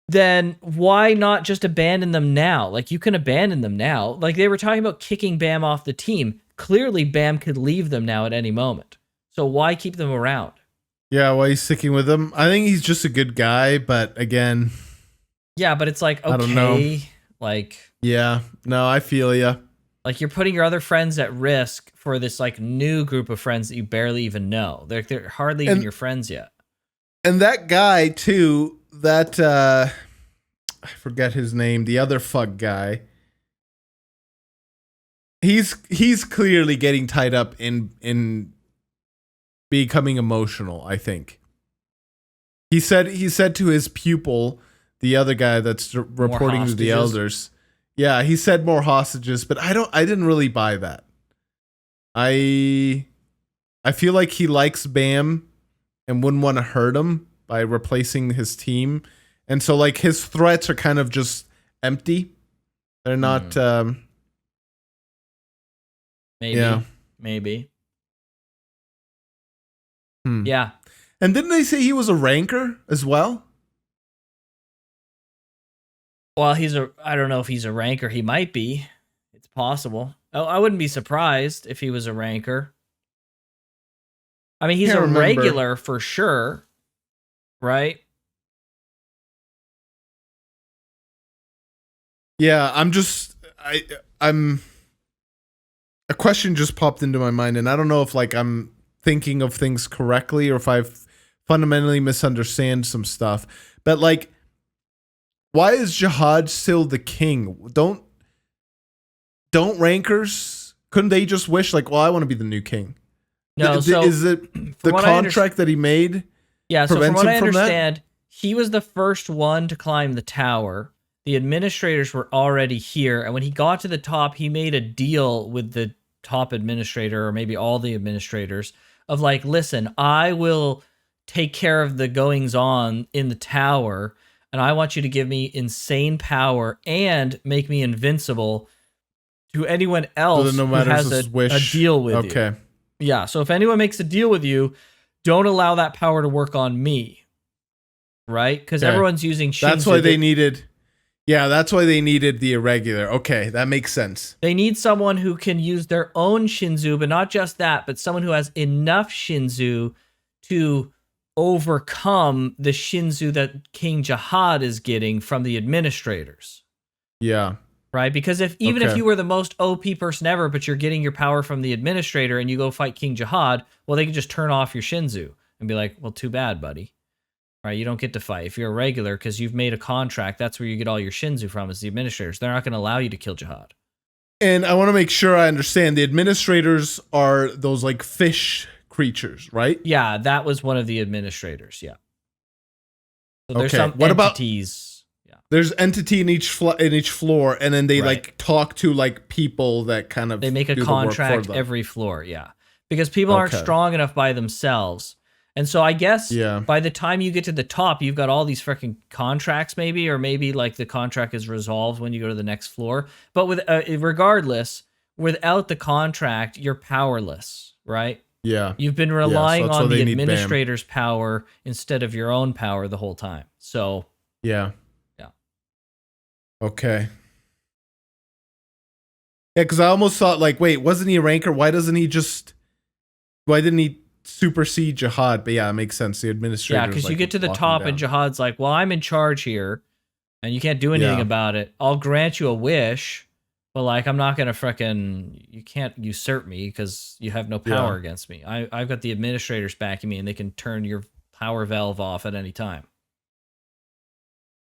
then why not just abandon them now? Like, you can abandon them now. Like, they were talking about kicking Bam off the team. Clearly, Bam could leave them now at any moment. So why keep them around? Yeah, why he's sticking with them? I think he's just a good guy, but again... Yeah, but it's like, okay, I don't know. Like... Yeah, no, I feel ya. Like, you're putting your other friends at risk for this, like, new group of friends that you barely even know. They're hardly even your friends yet. And that guy, too, that... I forget his name, the other fuck guy. He's clearly getting tied up in becoming emotional, I think. He said to his pupil, the other guy that's reporting to the elders. Yeah, he said more hostages, but I didn't really buy that. I feel like he likes Bam and wouldn't want to hurt him by replacing his team. And so like his threats are kind of just empty. They're not Maybe. Yeah. And didn't they say he was a ranker as well? Well, I don't know if he's a ranker. He might be. It's possible. I wouldn't be surprised if he was a ranker. I mean, he's a regular for sure, right? Yeah, I'm a question just popped into my mind, and I don't know if like I'm thinking of things correctly or if I've fundamentally misunderstand some stuff. But like, why is Jihad still the king? Don't rankers, couldn't they just wish like, well, I want to be the new king? No, so is it the contract that he made? Yeah, so from what I understand, he was the first one to climb the tower. The administrators were already here, and when he got to the top, he made a deal with the top administrator, or maybe all the administrators, of like, listen, I will take care of the goings-on in the tower, and I want you to give me insane power and make me invincible to anyone else who has a deal with you. Okay. Yeah, so if anyone makes a deal with you, don't allow that power to work on me. Right? Because everyone's using Shinzu. That's why they needed... Yeah, that's why they needed the irregular. Okay, that makes sense. They need someone who can use their own Shinzu, but not just that, but someone who has enough Shinzu to overcome the Shinzu that King Jihad is getting from the administrators. Yeah. right? Because even if you were the most OP person ever, but you're getting your power from the administrator and you go fight King Jihad, well, they can just turn off your Shinzu and be like, well, too bad, buddy. Right? You don't get to fight. If you're a regular, because you've made a contract, that's where you get all your Shinzu from, is the administrators. They're not going to allow you to kill Jihad. And I want to make sure I understand. The administrators are those like fish creatures, right? Yeah, that was one of the administrators. Yeah. So there's some what entities. Yeah. There's entity in each floor, and then they like talk to like people that kind of they make a contract every floor. Yeah, because people aren't strong enough by themselves. And so I guess by the time you get to the top, you've got all these freaking contracts maybe, or maybe like the contract is resolved when you go to the next floor. But with regardless, without the contract, you're powerless, right? Yeah. You've been relying on the administrator's power instead of your own power the whole time. So yeah. Okay. Yeah, because I almost thought like, wait, wasn't he a ranker? Why didn't he supersede Jihad? But yeah, it makes sense. The administrator. Yeah, because you get to the top and Jihad's like, well, I'm in charge here and you can't do anything about it. I'll grant you a wish, but like, I'm not going to you can't usurp me because you have no power against me. I've got the administrators backing me and they can turn your power valve off at any time.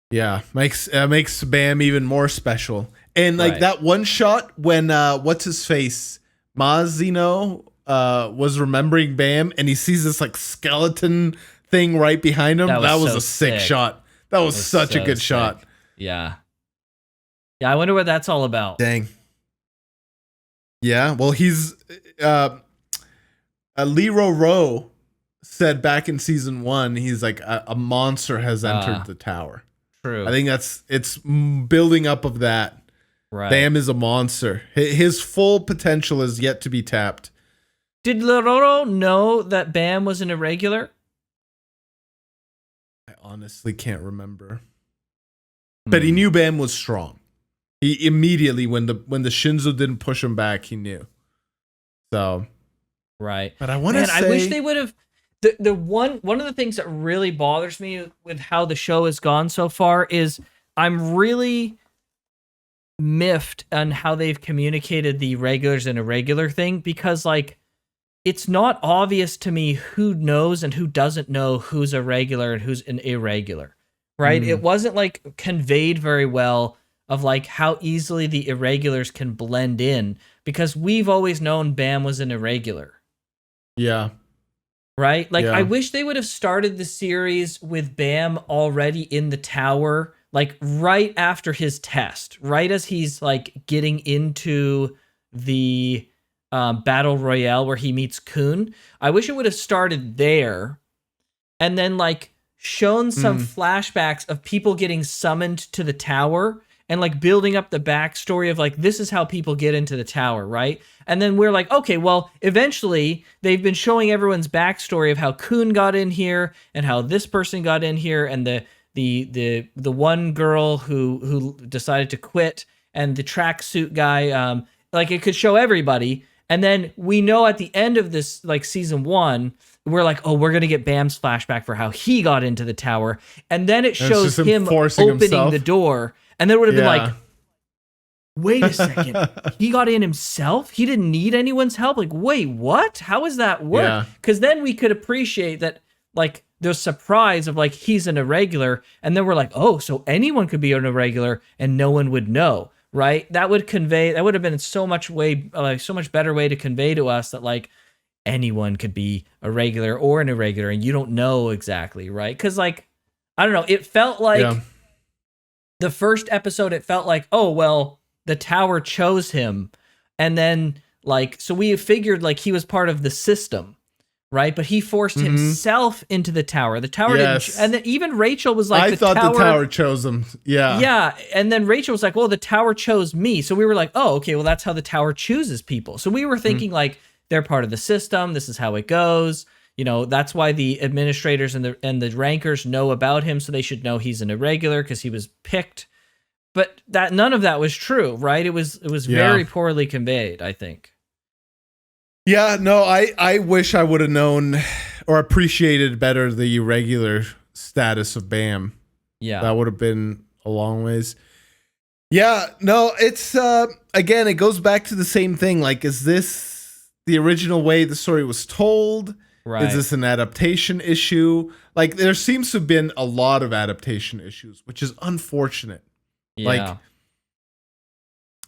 Yeah, makes Bam even more special. And like that one shot when what's his face? Mazino was remembering Bam and he sees this like skeleton thing right behind him. That was a sick shot. That was such a good shot. Yeah. Yeah, I wonder what that's all about. Dang. Yeah, well he's Lero Rowe said back in season 1, he's like a monster has entered the tower. True. I think it's building up of that. Right. Bam is a monster. His full potential is yet to be tapped. Did Lororo know that Bam was an irregular? I honestly can't remember. But he knew Bam was strong. He immediately, when the Shinzo didn't push him back, he knew. So, right. But I want to say, I wish they would have. The one of the things that really bothers me with how the show has gone so far is I'm really miffed on how they've communicated the regulars and irregular thing, because like it's not obvious to me who knows and who doesn't know who's a regular and who's an irregular, right? It wasn't like conveyed very well of like how easily the irregulars can blend in, because we've always known Bam was an irregular. Yeah. Right? Like, I wish they would have started the series with Bam already in the tower, like right after his test, right as he's like getting into the battle royale where he meets Kun. I wish it would have started there and then like shown some flashbacks of people getting summoned to the tower and like building up the backstory of like, this is how people get into the tower, right? And then we're like, okay, well, eventually they've been showing everyone's backstory of how Kun got in here and how this person got in here and the one girl who decided to quit and the tracksuit guy. Like it could show everybody. And then we know at the end of this, like season 1, we're like, oh, we're going to get Bam's flashback for how he got into the tower. And then it shows him opening the door. And then it would have been like, wait a second, he got in himself? He didn't need anyone's help? Like, wait, what? How does that work? Because then we could appreciate that, like, the surprise of, like, he's an irregular. And then we're like, oh, so anyone could be an irregular and no one would know, right? That would have been so much better way to convey to us that, like, anyone could be a regular or an irregular and you don't know exactly, right? Because, like, I don't know, it felt like... The first episode, it felt like, oh, well, the tower chose him. And then, like, so we figured, like, he was part of the system, right? But he forced himself into the tower. The tower didn't... And then even Rachel was like, I thought the tower chose him. Yeah. Yeah. And then Rachel was like, well, the tower chose me. So we were like, oh, okay, well, that's how the tower chooses people. So we were thinking, like, they're part of the system. This is how it goes. You know, that's why the administrators and the rankers know about him, so they should know he's an irregular because he was picked. But that none of that was true, right? It was very poorly conveyed, I think. Yeah, no, I wish I would have known or appreciated better the irregular status of Bam. Yeah. That would have been a long ways. Yeah, no, it's again, it goes back to the same thing. Like, is this the original way the story was told? Right. Is this an adaptation issue? Like, there seems to have been a lot of adaptation issues, which is unfortunate. Yeah. Like,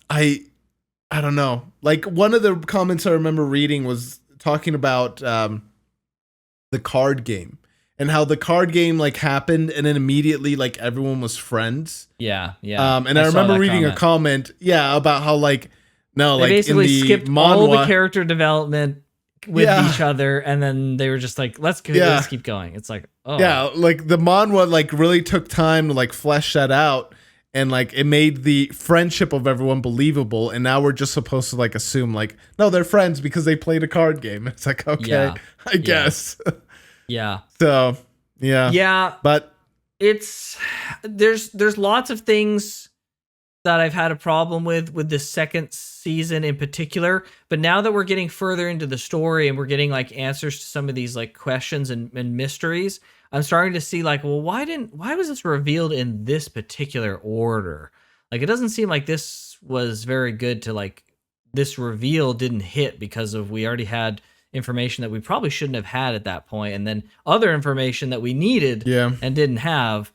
I don't know. Like, one of the comments I remember reading was talking about the card game and how the card game like happened and then immediately like everyone was friends. Yeah. And I saw remember that reading a comment, about how like no, they like basically in the skipped manhwa, all the character development with each other, and then they were just like, let's keep going. It's like, oh yeah, like the manhwa like really took time to like flesh that out. And like it made the friendship of everyone believable, and now we're just supposed to like assume like no, they're friends because they played a card game. It's like okay, I guess. Yeah. So Yeah. but there's lots of things that I've had a problem with the second season in particular. But now that we're getting further into the story and we're getting like answers to some of these like questions and mysteries, I'm starting to see like, well, why was this revealed in this particular order? Like, it doesn't seem like this was very good to like, this reveal didn't hit because of we already had information that we probably shouldn't have had at that point, and then other information that we needed and didn't have.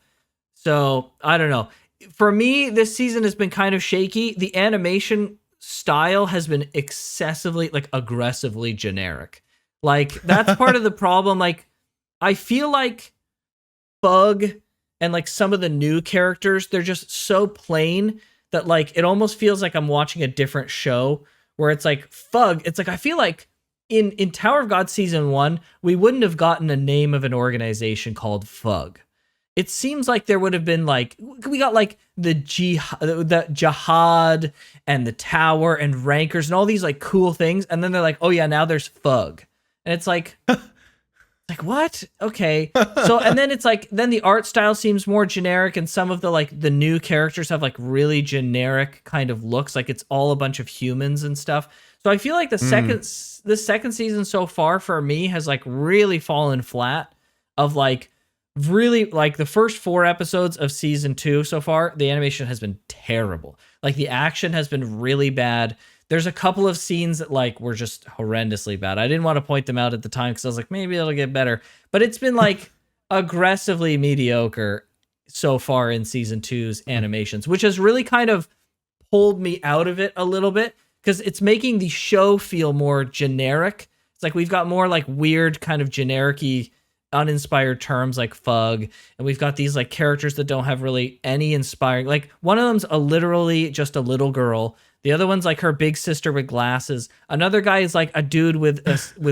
So I don't know. For me, this season has been kind of shaky. The animation style has been excessively, like, aggressively generic. Like, that's part of the problem. Like, I feel like Bug and like some of the new characters, they're just so plain that like it almost feels like I'm watching a different show where it's like Fug. It's like I feel like in Tower of God season 1, we wouldn't have gotten a name of an organization called Fug. It seems like there would have been like we got like the Jihad and the Tower and Rankers and all these like cool things, and then they're like, oh yeah, now there's Fug, and it's like. Like, what? Okay. So, and then it's like, then the art style seems more generic, and some of the, like, the new characters have, like, really generic kind of looks. Like, it's all a bunch of humans and stuff. So I feel like the second season so far for me has, like, really fallen flat of, like, really, like, the first 4 episodes of season 2 so far, the animation has been terrible. Like, the action has been really bad. There's a couple of scenes that like were just horrendously bad. I didn't want to point them out at the time because I was like, maybe it'll get better. But it's been like aggressively mediocre so far in season 2's animations, which has really kind of pulled me out of it a little bit because it's making the show feel more generic. It's like we've got more like weird kind of generic-y, uninspired terms like Fug, and we've got these like characters that don't have really any inspiring. Like one of them's literally just a little girl. The other one's like her big sister with glasses. Another guy is like a dude with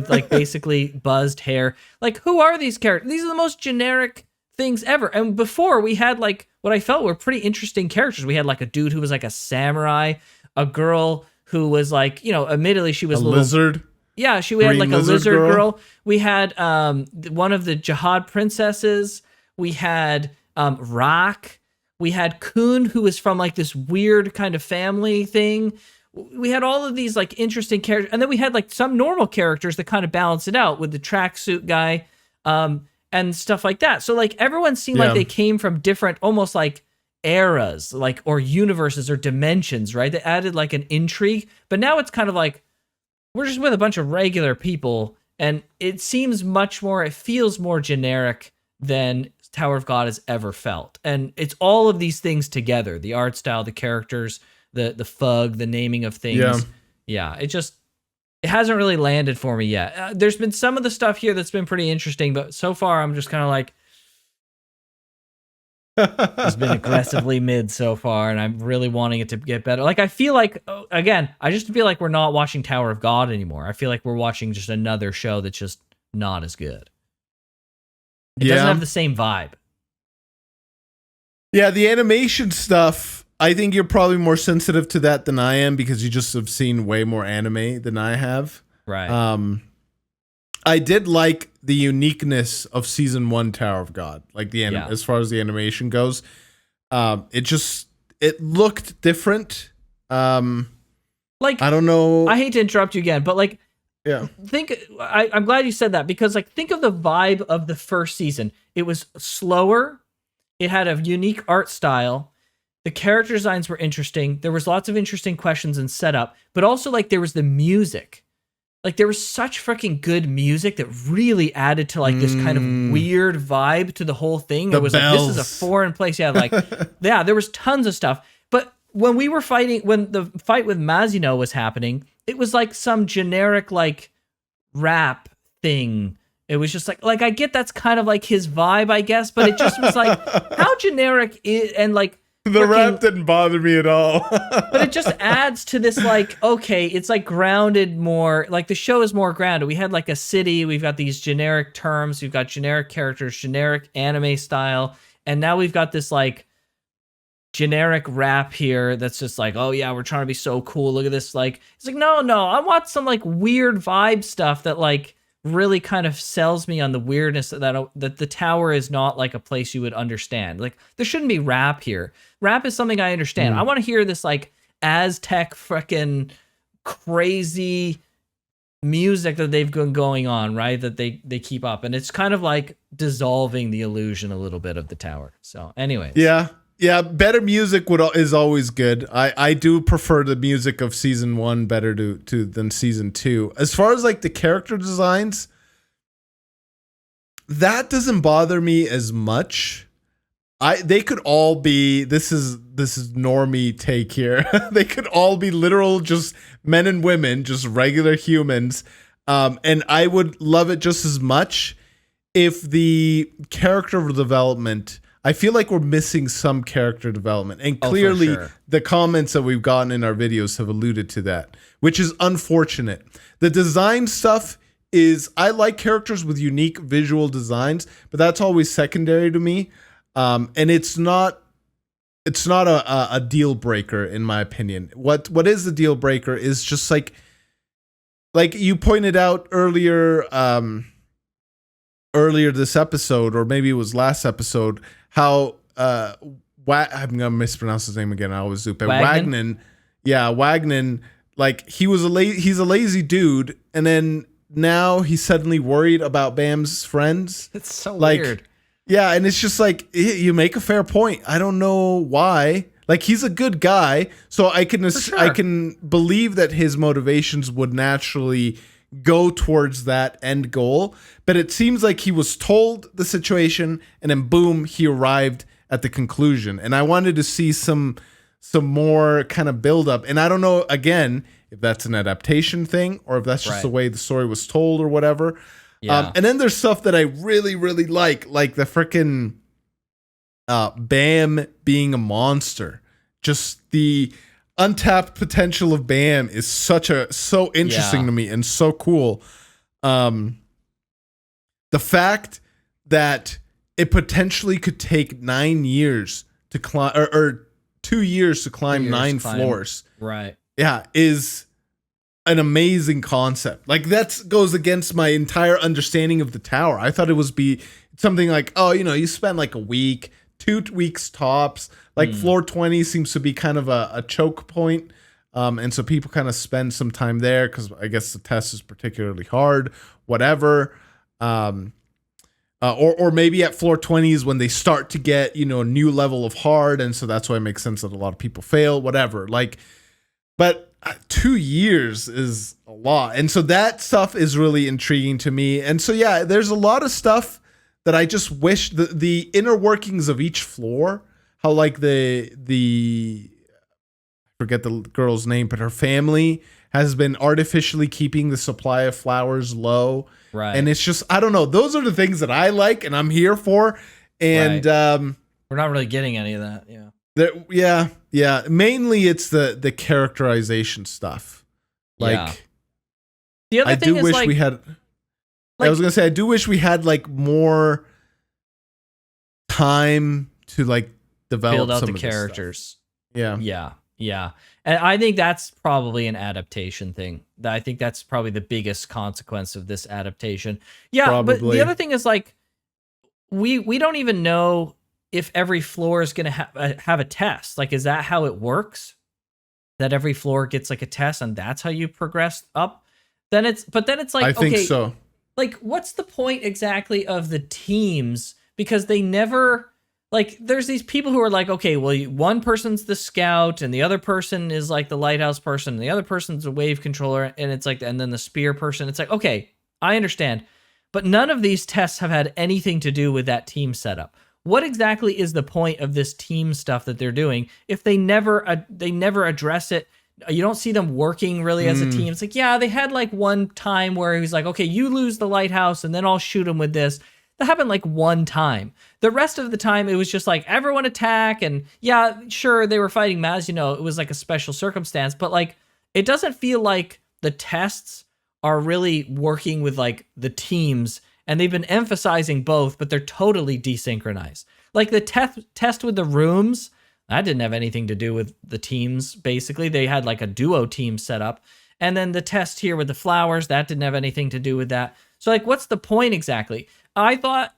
like basically buzzed hair. Like, who are these characters? These are the most generic things ever. And before we had like what I felt were pretty interesting characters. We had like a dude who was like a samurai, a girl who was like, you know, admittedly she was a lizard. Yeah, we had like a lizard girl. We had one of the Jihad princesses. We had Rock. We had Kun, who was from like this weird kind of family thing. We had all of these like interesting characters. And then we had like some normal characters that kind of balance it out with the tracksuit guy and stuff like that. So like everyone seemed like they came from different, almost like eras, like, or universes or dimensions, right? They added like an intrigue. But now it's kind of like, we're just with a bunch of regular people. And it feels more generic than Tower of God has ever felt. And it's all of these things together, the art style, the characters, the Fug, the naming of things. It hasn't really landed for me yet. There's been some of the stuff here that's been pretty interesting, but so far I'm just kind of like, it's been aggressively mid so far, and I'm really wanting it to get better. Like, I feel like, again, I just feel like we're not watching Tower of God anymore. I feel like we're watching just another show that's just not as good. It doesn't have the same vibe. Yeah, the animation stuff, I think you're probably more sensitive to that than I am because you just have seen way more anime than I have. Right. I did like the uniqueness of season 1 Tower of God, like as far as the animation goes. It looked different. Like, I don't know. I hate to interrupt you again, but like, yeah. I'm glad you said that because like think of the vibe of the first season. It was slower. It had a unique art style. The character designs were interesting. There was lots of interesting questions and setup, but also like there was the music. Like there was such freaking good music that really added to like this kind of weird vibe to the whole thing. It was bells. like, this is a foreign place. Yeah, like yeah, there was tons of stuff. But when we were fighting, when the fight with Mazino was happening, it was like some generic like rap thing. It was just like I get that's kind of like his vibe, I guess, but it just was like how generic and like the rap didn't bother me at all. but it just adds to this like, okay, it's like grounded more, like the show is more grounded. We had like a city, we've got these generic terms, we've got generic characters, generic anime style, and now we've got this like generic rap here that's just like, oh yeah, we're trying to be so cool, look at this. Like it's like, no, I want some like weird vibe stuff that like really kind of sells me on the weirdness that the tower is not like a place you would understand. Like there shouldn't be rap here. Rap is something I understand. I want to hear this like Aztec freaking crazy music that they've been going on, right? That they keep up, and it's kind of like dissolving the illusion a little bit of the tower. So anyways. Yeah, better music is always good. I do prefer the music of season 1 better to than season 2. As far as like the character designs, that doesn't bother me as much. They could all be, this is Normie take here. They could all be literal just men and women, just regular humans. And I would love it just as much if the character development, I feel like we're missing some character development. And clearly the comments that we've gotten in our videos have alluded to that, which is unfortunate. The design stuff is, I like characters with unique visual designs, but that's always secondary to me. And it's not a deal breaker in my opinion. What is the deal breaker is just like you pointed out earlier this episode, or maybe it was last episode, how I'm gonna mispronounce his name again. I always do. But Wagner, Wagner, like he's a lazy dude, and then now he's suddenly worried about Bam's friends. It's so like, weird. Yeah, and it's just like, you make a fair point. I don't know why. Like he's a good guy, so I can believe that his motivations would naturally go towards that end goal, but it seems like he was told the situation and then boom, he arrived at the conclusion. And I wanted to see some more kind of build up. And I don't know again if that's an adaptation thing or if that's just the way the story was told or whatever. Yeah. And then there's stuff that I really, really like the freaking Bam being a monster. Just the untapped potential of Bam is so interesting to me and so cool. The fact that it potentially could take 9 years to climb, or 2 years to climb 9 floors, right? Yeah, is an amazing concept. Like that goes against my entire understanding of the tower. I thought it was something like, oh, you spend like a week, 2 weeks tops. Like floor 20 seems to be kind of a choke point. And so people kind of spend some time there because I guess the test is particularly hard, whatever. Or maybe at floor 20 is when they start to get, a new level of hard. And so that's why it makes sense that a lot of people fail, whatever. Like, but 2 years is a lot. And so that stuff is really intriguing to me. And so, yeah, there's a lot of stuff that I just wish the inner workings of each floor, how like I forget the girl's name, but her family has been artificially keeping the supply of flowers low. Right. And it's just, I don't know. Those are the things that I like and I'm here for. And we're not really getting any of that. Yeah. Yeah. Mainly it's the characterization stuff. Like the other thing is we had, I was going to say, I do wish we had like more time to like develop build out some the of this characters. Stuff. Yeah. And I think that's probably an adaptation thing. I think that's probably the biggest consequence of this adaptation. Yeah, probably. But the other thing is like we don't even know if every floor is going to have a test. Like, is that how it works? That every floor gets like a test and that's how you progress up? Then it's like, I think so. Like, what's the point exactly of the teams? Because they never like there's these people who are like, okay, well, one person's the scout and the other person is like the lighthouse person and the other person's a wave controller, and it's like, and then the spear person. It's like, okay, I understand, but none of these tests have had anything to do with that team setup. What exactly is the point of this team stuff that they're doing if they never address it? You don't see them working really as a team. It's like, yeah, they had like one time where he was like, okay, you lose the lighthouse and then I'll shoot him with this. That happened like one time. The rest of the time, it was just like everyone attack. And yeah, sure, they were fighting Maz, it was like a special circumstance. But like, it doesn't feel like the tests are really working with like the teams. And they've been emphasizing both, but they're totally desynchronized. Like the test with the rooms, that didn't have anything to do with the teams, basically. They had like a duo team set up. And then the test here with the flowers, that didn't have anything to do with that. So like, what's the point exactly? I thought,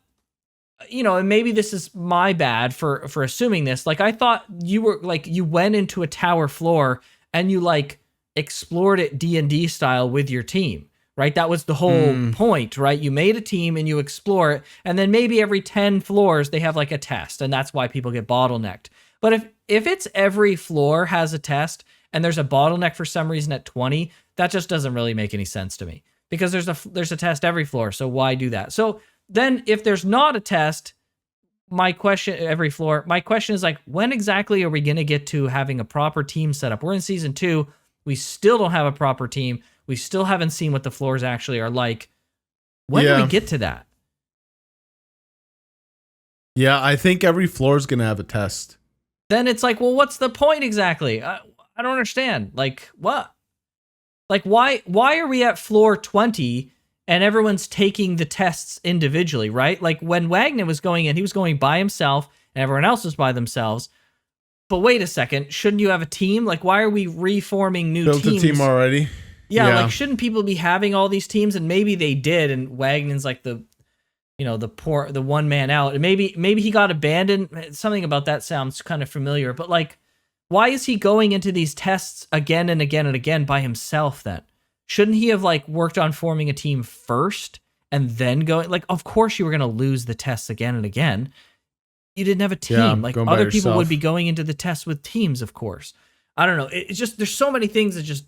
and maybe this is my bad for assuming this. Like, I thought you were like, you went into a tower floor and you like explored it D&D style with your team, right? That was the whole point, right? You made a team and you explore it. And then maybe every 10 floors, they have like a test. And that's why people get bottlenecked. But if it's every floor has a test and there's a bottleneck for some reason at 20, that just doesn't really make any sense to me, because there's a test every floor. So why do that? So then if there's not a test, my question is like, when exactly are we going to get to having a proper team setup? We're in season 2. We still don't have a proper team. We still haven't seen what the floors actually are like. When do we get to that? Yeah, I think every floor is going to have a test. Then it's like, well, what's the point exactly? I don't understand. Like, what? Like, why are we at floor 20 and everyone's taking the tests individually, right? Like, when Wagner was going in, he was going by himself and everyone else was by themselves. But wait a second, shouldn't you have a team? Like, why are we reforming new teams? Built a team already. Yeah, like, shouldn't people be having all these teams? And maybe they did, and Wagner's like the one man out. And maybe he got abandoned. Something about that sounds kind of familiar. But like, why is he going into these tests again and again and again by himself then? Shouldn't he have like worked on forming a team first and then going? Like, of course you were going to lose the tests again and again. You didn't have a team. Yeah, like, other people would be going into the tests with teams, of course. I don't know. It's just, there's so many things that just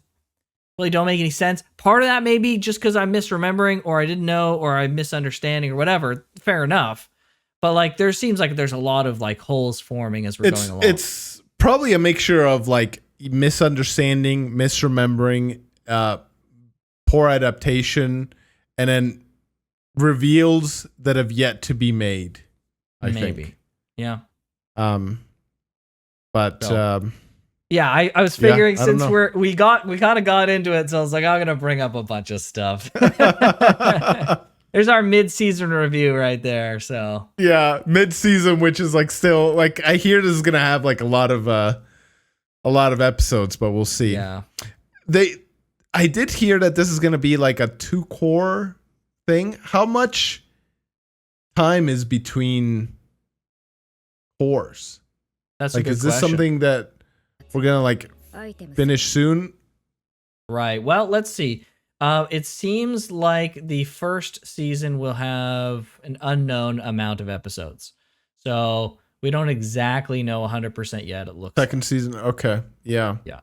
really don't make any sense. Part of that maybe just because I'm misremembering, or I didn't know, or I'm misunderstanding, or whatever. Fair enough. But like, there seems like there's a lot of like holes forming as we're going along. It's probably a mixture of like misunderstanding, misremembering, poor adaptation, and then reveals that have yet to be made. I think. Yeah. But yeah, I was figuring, I since don't we kind of got into it, so I was like, I'm gonna bring up a bunch of stuff. There's our mid-season review right there. So yeah, mid-season, which is like still like, I hear this is gonna have like a lot of episodes, but we'll see. Yeah, I did hear that this is gonna be like a 2-core thing. How much time is between cores? that's like, a good is this question. something that we're gonna like finish soon? Right. Well, let's see. It seems like the first season will have an unknown amount of episodes, so we don't exactly know 100% yet. It looks Second season. Okay. Yeah. Yeah.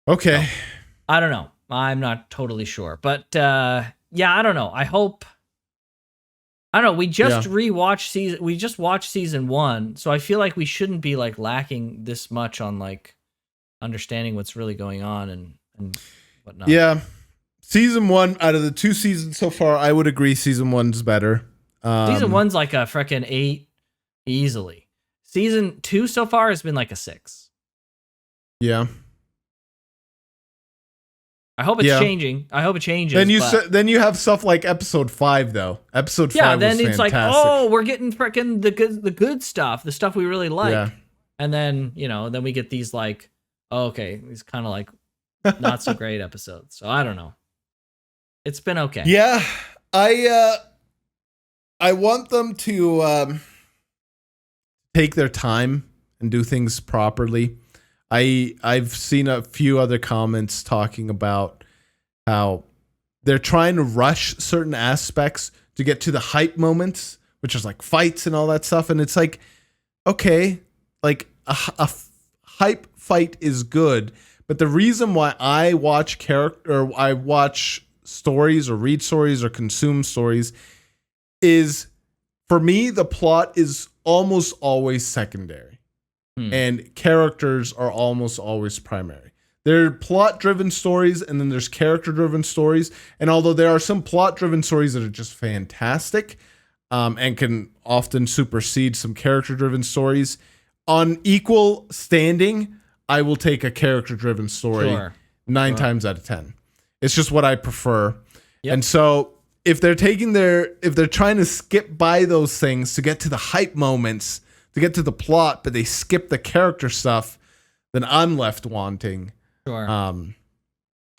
Okay. So, I don't know. I'm not totally sure, but yeah, I don't know. I hope. I don't know. We just We just watched season 1, so I feel like we shouldn't be like lacking this much on like understanding what's really going on and whatnot. Yeah. Season 1, out of the 2 seasons so far, I would agree season 1's better. Season 1's like a freaking 8 easily. Season 2 so far has been like a 6. Yeah. I hope it's changing. I hope it changes. Then you have stuff like episode 5 though. Episode 5 then was it's fantastic. like, oh, we're getting freaking the good stuff, the stuff we really like. Yeah. And then, then we get these like, oh, okay, these kind of like not so great episodes. So I don't know. It's been okay. Yeah. I want them to take their time and do things properly. I've seen a few other comments talking about how they're trying to rush certain aspects to get to the hype moments which is like fights and all that stuff. And it's like, okay, like a hype fight is good. But the reason why I watch stories or read stories or consume stories is, for me, the plot is almost always secondary and characters are almost always primary. There are plot-driven stories and then there's character-driven stories. And although there are some plot-driven stories that are just fantastic and can often supersede some character-driven stories, on equal standing, I will take a character-driven story 9 times out of 10. It's just what I prefer. Yep. And so if they're trying to skip by those things to get to the hype moments, to get to the plot, but they skip the character stuff, then I'm left wanting. Sure.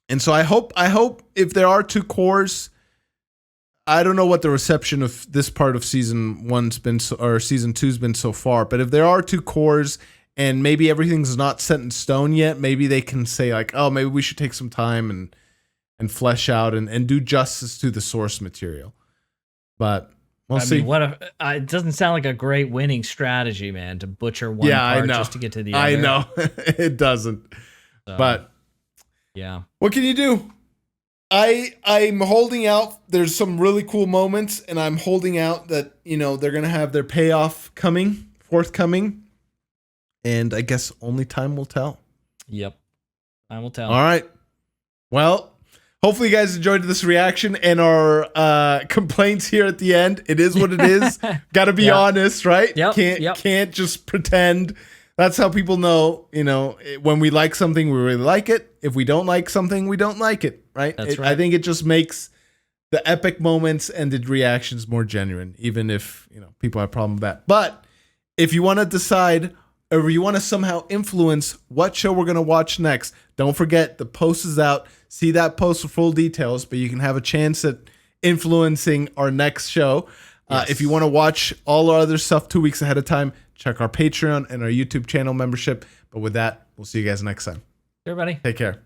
And so I hope if there are 2 cores, I don't know what the reception of this part of season 1's been or season 2's been so far, but if there are 2 cores and maybe everything's not set in stone yet, maybe they can say like, oh, maybe we should take some time and flesh out and do justice to the source material. But we'll see. Mean, it doesn't sound like a great winning strategy, man, to butcher one part just to get to the other. I know. It doesn't. So, but yeah. What can you do? I'm holding out. There's some really cool moments, and I'm holding out that, they're going to have their payoff forthcoming. And I guess only time will tell. Yep. Time will tell. All right. Well, hopefully you guys enjoyed this reaction and our complaints here at the end. It is what it is. Got to be honest, right? Yep. Can't just pretend. That's how people know, when we like something, we really like it. If we don't like something, we don't like it, right? That's right. I think it just makes the epic moments and the reactions more genuine, even if, people have a problem with that. But if you want to decide, or you want to somehow influence what show we're going to watch next, don't forget the post is out. See that post for full details, but you can have a chance at influencing our next show. Yes. If you want to watch all our other stuff 2 weeks ahead of time, check our Patreon and our YouTube channel membership. But with that, we'll see you guys next time. Everybody. Take care.